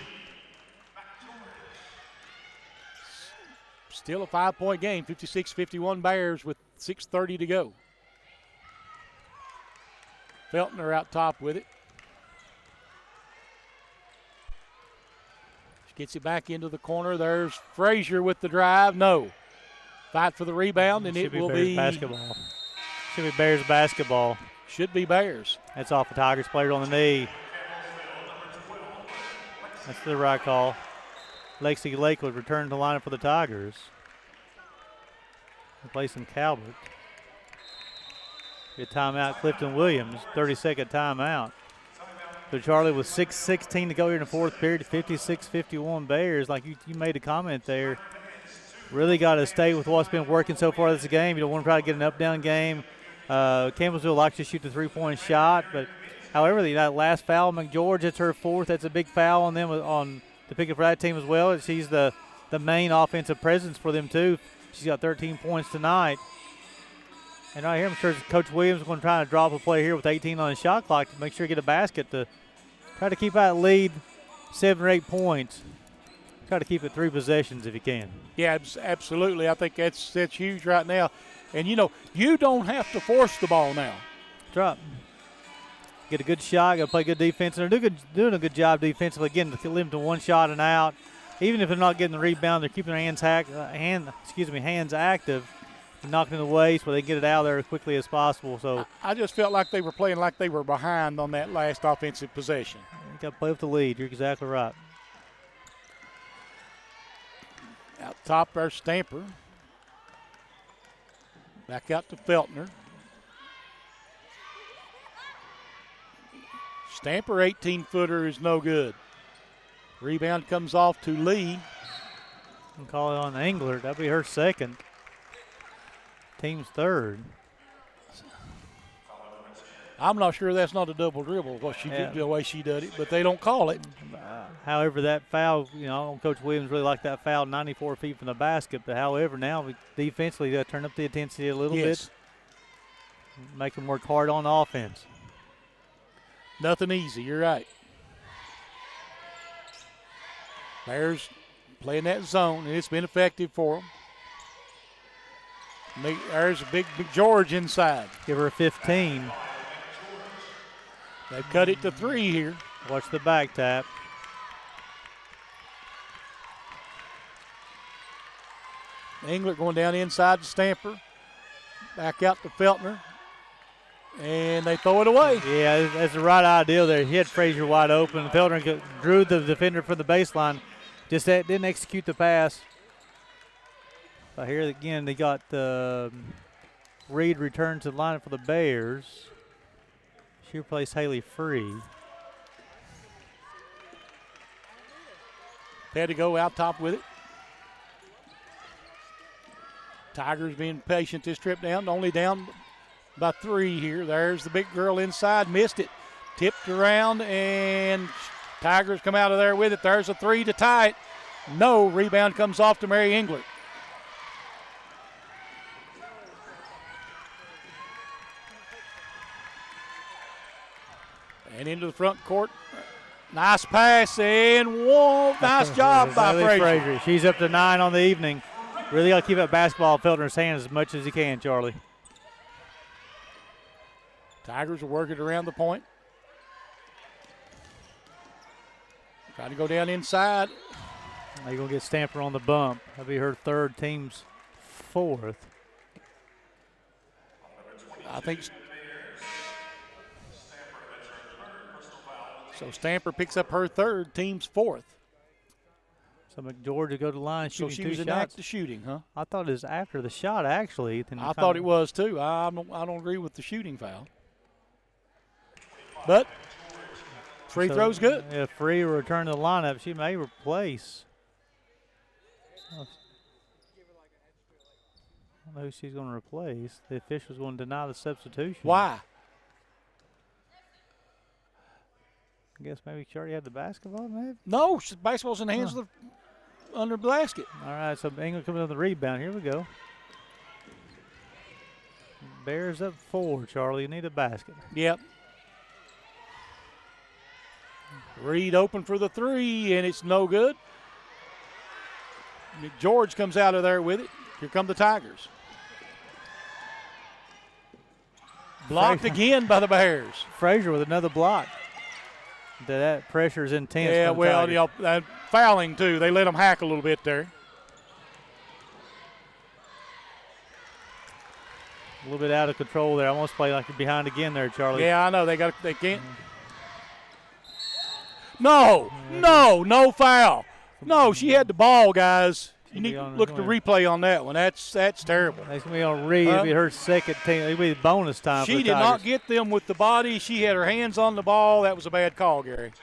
Still a 5-point game, 56-51 Bears with 6:30 to go. Feltner out top with it. Gets it back into the corner. There's Frazier with the drive. No. Fight for the rebound, and it will be basketball. Should be Bears basketball. Should be Bears. That's off the Tigers player on the knee. That's the right call. Lexi Lakewood returned to the lineup for the Tigers. Replacing Calvert. Good timeout, Clifton Williams. 30-second timeout. So Charlie, with 6:16 to go here in the fourth period, 56-51 Bears. Like you made a comment there, really got to stay with what's been working so far this game. You don't want to try to get an up-down game. Campbellsville likes to shoot the three-point shot, but however, that last foul, McGeorge, it's her fourth. That's a big foul on them on the pick up for that team as well. She's the main offensive presence for them too. She's got 13 points tonight. And right here, I'm sure Coach Williams is going to try to drop a play here with 18 on the shot clock to make sure to get a basket to try to keep that lead 7 or 8 points. Try to keep it 3 possessions if you can. Yeah, absolutely. I think that's huge right now. And, you don't have to force the ball now. Drop. Get a good shot, got to play good defense. And they're doing a good job defensively. Again, to limit to one shot and out. Even if they're not getting the rebound, they're keeping their hands active. Knocking it away so they can get it out of there as quickly as possible. So I just felt like they were playing like they were behind on that last offensive possession. You got to play with the lead. You're exactly right. Out top there, Stamper. Back out to Feltner. Stamper, 18-footer, is no good. Rebound comes off to Lee. And call it on Englert. That'll be her second. Team's third. I'm not sure that's not a double dribble, the way she did it, but they don't call it. However, that foul, Coach Williams really liked that foul 94 feet from the basket. But however, now defensively, got to turn up the intensity a little bit. Make them work hard on offense. Nothing easy, you're right. Bears playing that zone, and it's been effective for them. There's a big George inside. Give her a 15. They've cut it to 3 here. Watch the back tap. Englert going down inside to Stamper. Back out to Feltner. And they throw it away. Yeah, that's the right idea there. He had Frazier wide open. Feltner drew the defender from the baseline. Just didn't execute the pass. But here again, they got Reed returns to the lineup for the Bears. She replaced Haley Free. Had to go out top with it. Tigers being patient this trip down. Only down by 3 here. There's the big girl inside. Missed it. Tipped around, and Tigers come out of there with it. There's a 3 to tie it. No. Rebound comes off to Mary Englert. And into the front court. Nice pass, and whoa, nice job by Frazier. She's up to 9 on the evening. Really got to keep that basketball in Feltner's hands as much as he can, Charlie. Tigers are working around the point. Trying to go down inside. They're going to get Stamper on the bump. That'll be her third, team's fourth. I think so. Stamper picks up her third, team's fourth. So McGeorge to go to the line shooting 2 shots. So she was in act of shooting, huh? I thought it was after the shot, actually. I thought it was, too. I don't agree with the shooting foul. But free throw's good. Yeah, Free will return to the lineup. She may replace. I don't know who she's going to replace. The official's going to deny the substitution. Why? I guess maybe she already had the basketball, maybe? No, basketball's in the hands of the under basket. All right, so England comes on the rebound. Here we go. Bears up 4, Charlie. You need a basket. Yep. Reed open for the 3, and it's no good. George comes out of there with it. Here come the Tigers. Blocked again by the Bears. Frazier with another block. That pressure is intense. Yeah, well, fouling too. They let them hack a little bit there. A little bit out of control there. Almost play like you're behind again there, Charlie. Yeah, I know. They can't. No foul. No, she had the ball, guys. You need to look at the replay on that one. That's terrible. That's going to be on Reed. It'll be her second team. It'll be bonus time for the She did not get them with the body. She had her hands on the ball. That was a bad call, Gary.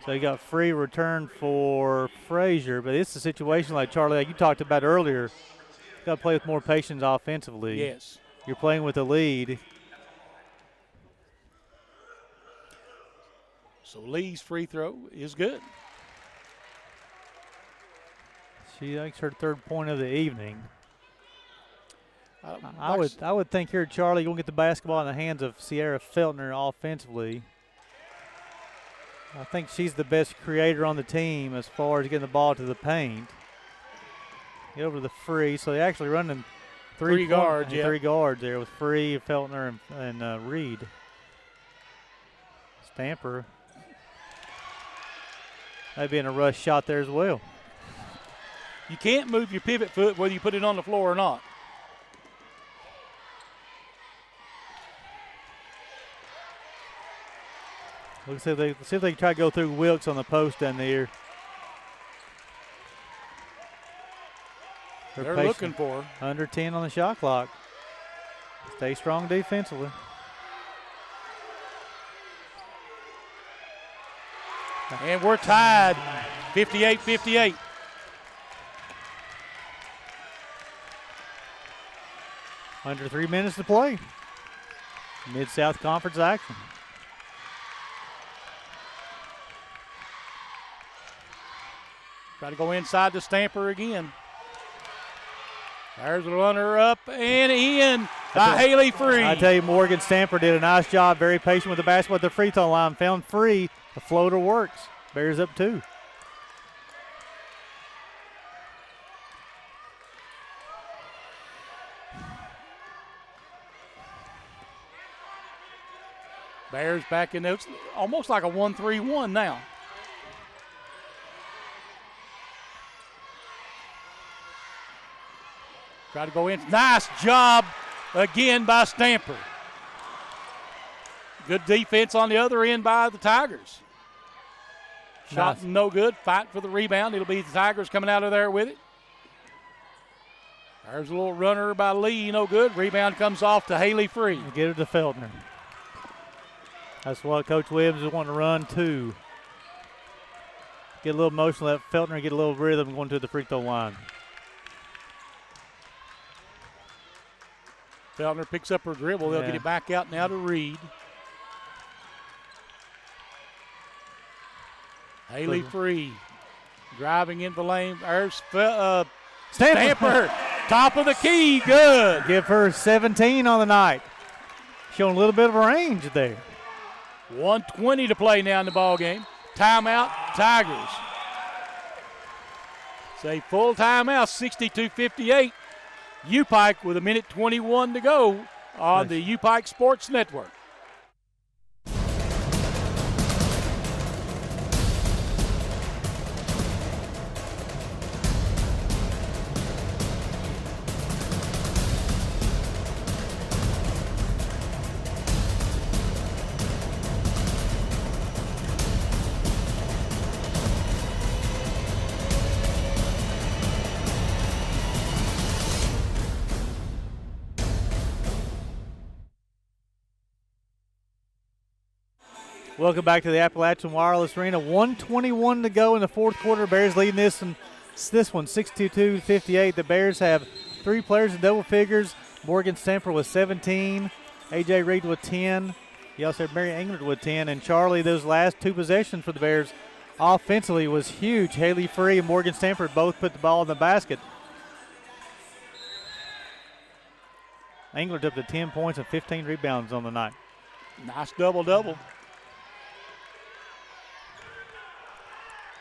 So you got free return for Frazier, but it's a situation like Charlie, like you talked about earlier. Got to play with more patience offensively. Yes. You're playing with a lead. So Lee's free throw is good. She makes her third point of the evening. I would think here, Charlie, you're going to get the basketball in the hands of Sierra Feltner offensively. I think she's the best creator on the team as far as getting the ball to the paint. Get over to the Free. So they're actually running three guards there with Free, Feltner, and Reed. Stamper. Maybe in a rush shot there as well. You can't move your pivot foot whether you put it on the floor or not. Let's see if they can try to go through Wilkes on the post down there. They're looking for her. Under 10 on the shot clock. Stay strong defensively. And we're tied 58-58. Under 3 minutes to play. Mid-South Conference action. Try to go inside to Stamper again. There's a runner up and in by Haley Free. I tell you, Morgan Stamper did a nice job. Very patient with the basketball at the free throw line. Found Free. The floater works. Bears up 2. Bears back in there. It's almost like a 1-3-1 now. Try to go in. Nice job again by Stamper. Good defense on the other end by the Tigers. Shot no good. Fight for the rebound. It'll be the Tigers coming out of there with it. There's a little runner by Lee, no good. Rebound comes off to Haley Free. Get it to Feltner. That's what Coach Williams is wanting to run to. Get a little motion, let Feltner get a little rhythm going to the free throw line. Feltner picks up her dribble. They'll get it back out now to Reed. Haley Free driving into the lane. There's Stamper. Top of the key. Good. Give her 17 on the night. Showing a little bit of a range there. 1:20 to play now in the ball game. Timeout, Tigers. Say full timeout, 62-58. UPIKE with 1:21 to go on the UPIKE Sports Network. Welcome back to the Appalachian Wireless Arena. 1:21 to go in the fourth quarter. Bears leading this one 62-58. The Bears have 3 players in double figures. Morgan Stamper with 17. A.J. Reed with 10. You also have Mary Englert with 10. And Charlie, those last 2 possessions for the Bears offensively was huge. Haley Free and Morgan Stamper both put the ball in the basket. Englert up to 10 points and 15 rebounds on the night. Nice double-double.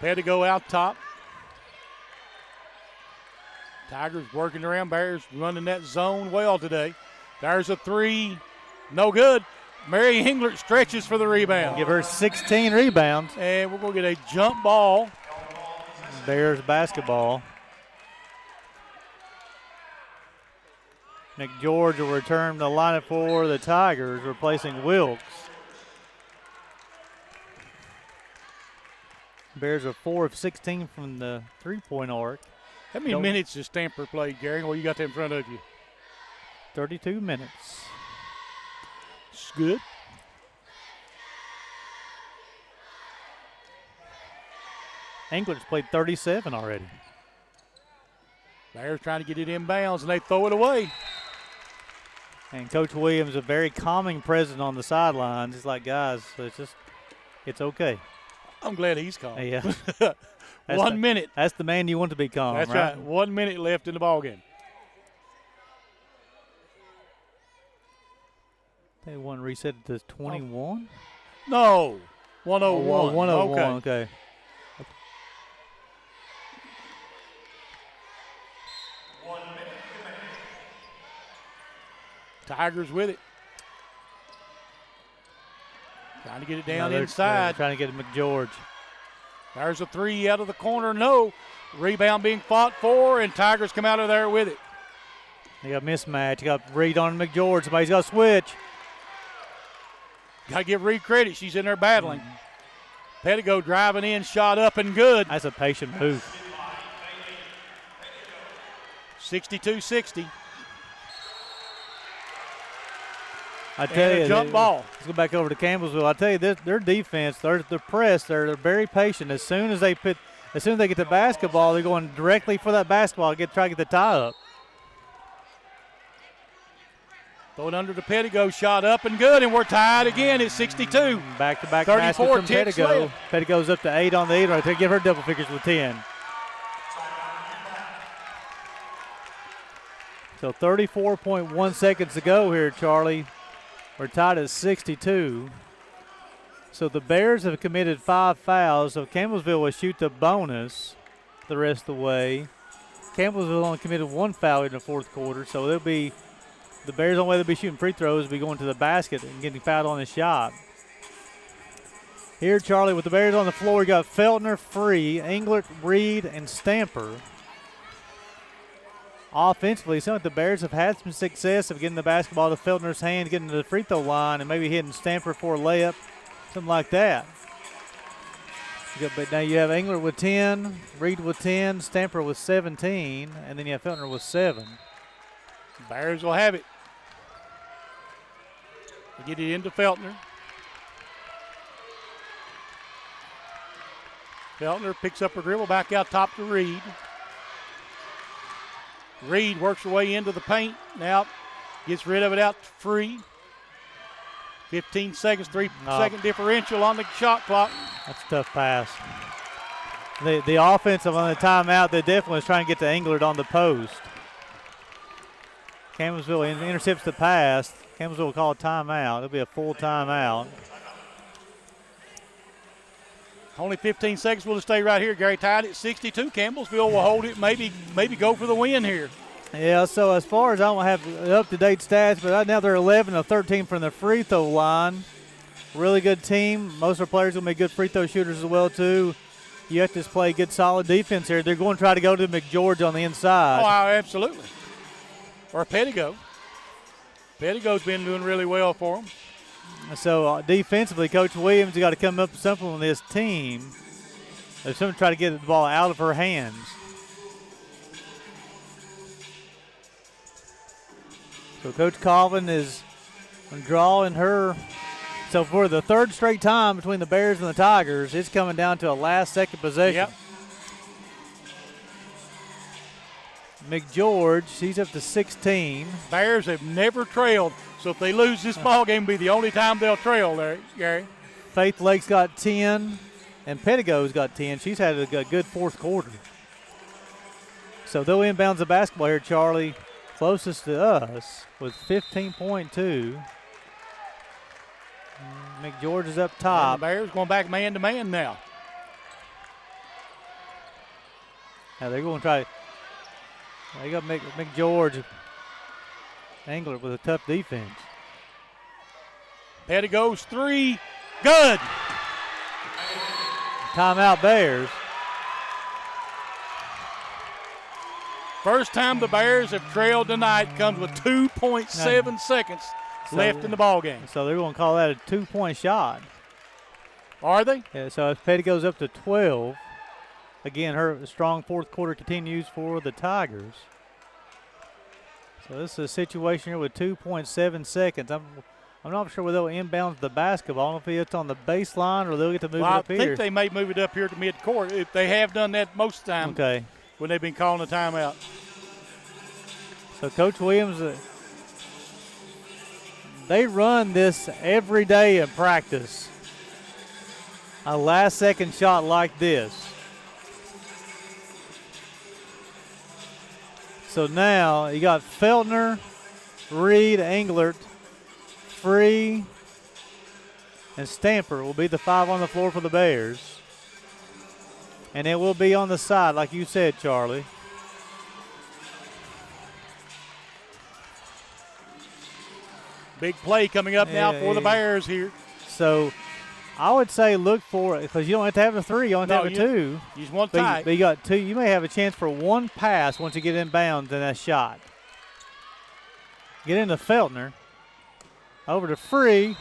Pettigo out top. Tigers working around. Bears running that zone well today. There's a 3. No good. Mary Englert stretches for the rebound. Give her 16 rebounds. And we're going to get a jump ball. Bears basketball. McGeorge will return the lineup for the Tigers, replacing Wilkes. Bears are 4 of 16 from the three-point arc. How many minutes has Stamper played, Gary? Well, you got that in front of you. 32 minutes. It's good. England's played 37 already. Bears trying to get it inbounds, and they throw it away. And Coach Williams, a very calming presence on the sidelines. He's like, guys, it's okay. I'm glad he's calm. Yeah. 1 minute. That's the man you want to be calm. That's right. 1 minute left in the ball game. They want to reset it to 21? No. 101. 101, okay. Tigers with it. Trying to get it down inside. Trying to get it McGeorge. There's a 3 out of the corner. No. Rebound being fought for, and Tigers come out of there with it. They got mismatch. You got Reed on McGeorge. Somebody's got to switch. Got to give Reed credit. She's in there battling. Pettigo driving in, shot up and good. That's a patient move. 62-60. I tell you, jump ball. Let's go back over to Campbellsville. I tell you, their defense, their press, they're very patient. As soon as they get the basketball, they're going directly for that basketball. Try to get the tie up. Throw it under to Pettigo, shot up and good, and we're tied again at 62. Back-to-back baskets from Pettigo. Pettigo's up to 8 on the 8 right there. Give her double figures with 10. So 34.1 seconds to go here, Charlie. We're tied at 62. So the Bears have committed 5 fouls. So Campbellsville will shoot the bonus the rest of the way. Campbellsville only committed 1 foul in the fourth quarter. So they'll be the Bears' only way they'll be shooting free throws will be going to the basket and getting fouled on the shot. Here, Charlie, with the Bears on the floor, you got Feltner, Free, Englert, Reed, and Stamper. Offensively, some of the Bears have had some success of getting the basketball to Feltner's hand, getting to the free throw line, and maybe hitting Stamper for a layup, something like that. But now you have Englert with 10, Reed with 10, Stamper with 17, and then you have Feltner with 7. Bears will have it. They get it into Feltner. Feltner picks up a dribble back out top to Reed. Reed works her way into the paint. Now gets rid of it out free. 15 seconds, 3-second differential on the shot clock. That's a tough pass. The offensive on the timeout, they definitely was trying to get to Englert on the post. Campbellsville intercepts the pass. Campbellsville will call a timeout. It'll be a full timeout. Only 15 seconds. We'll just stay right here. Gary tied at 62. Campbellsville will hold it, maybe go for the win here. Yeah, so as far as I don't have up-to-date stats, but right now they're 11 of 13 from the free throw line. Really good team. Most of their players will be good free throw shooters as well, too. You have to just play good, solid defense here. They're going to try to go to McGeorge on the inside. Oh, absolutely. Or Pettigo. Pettigo's been doing really well for them. So defensively, Coach Williams has got to come up with something on this team. There's something to try to get the ball out of her hands. So Coach Colvin is drawing her. So for the third straight time between the Bears and the Tigers, it's coming down to a last-second possession. Yep. McGeorge, she's up to 16. Bears have never trailed, so if they lose this ball game, it'll be the only time they'll trail there, Gary. Faith Lake's got 10, and Pettigo's got 10. She's had a good fourth quarter. So they'll inbounds the basketball here, Charlie. Closest to us with 15.2. McGeorge is up top. And the Bears going back man-to-man now. Now they're going to try. They got McGeorge. Englert with a tough defense. Pettigo's three. Good. Timeout Bears. First time the Bears have trailed tonight comes with 2.7 seconds left in the ball game. So they're going to call that a 2-point shot. Are they? Yeah, so if Petty goes up to 12, again, her strong fourth quarter continues for the Tigers. So this is a situation here with 2.7 seconds. I'm not sure whether they'll inbound the basketball. I don't know if it's on the baseline or they'll get to move it up here. I think they may move it up here to midcourt. If they have done that most of the time. Okay. When they've been calling a timeout. So Coach Williams, they run this every day in practice. A last-second shot like this. So now you got Feltner, Reed, Englert, Free, and Stamper will be the 5 on the floor for the Bears. And it will be on the side, like you said, Charlie. Big play coming up now for the Bears here. So I would say look for it because you don't have to have a 3, you only have a 2. You just want tight. But you got 2. You may have a chance for one pass once you get inbounds in that shot. Get into Feltner. Over to Free.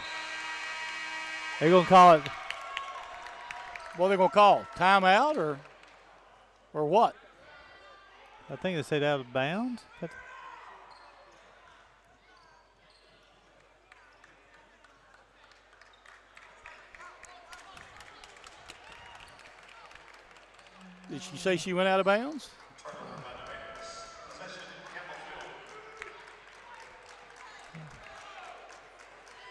They're going to call it. What are they going to call? Timeout or what? I think they said out of bounds. Did she say she went out of bounds?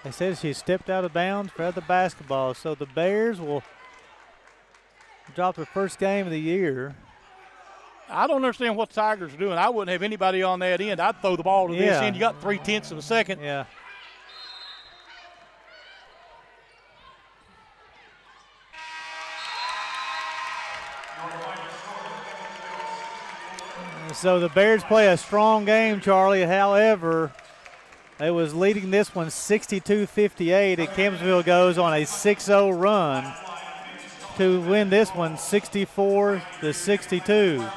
They said she stepped out of bounds for the basketball. So the Bears will drop their first game of the year. I don't understand what the Tigers are doing. I wouldn't have anybody on that end. I'd throw the ball to this end. You got 0.3 of a second. Yeah. So the Bears play a strong game, Charlie. However, they was leading this one 62-58, and Campbellsville goes on a 6-0 run to win this one 64-62.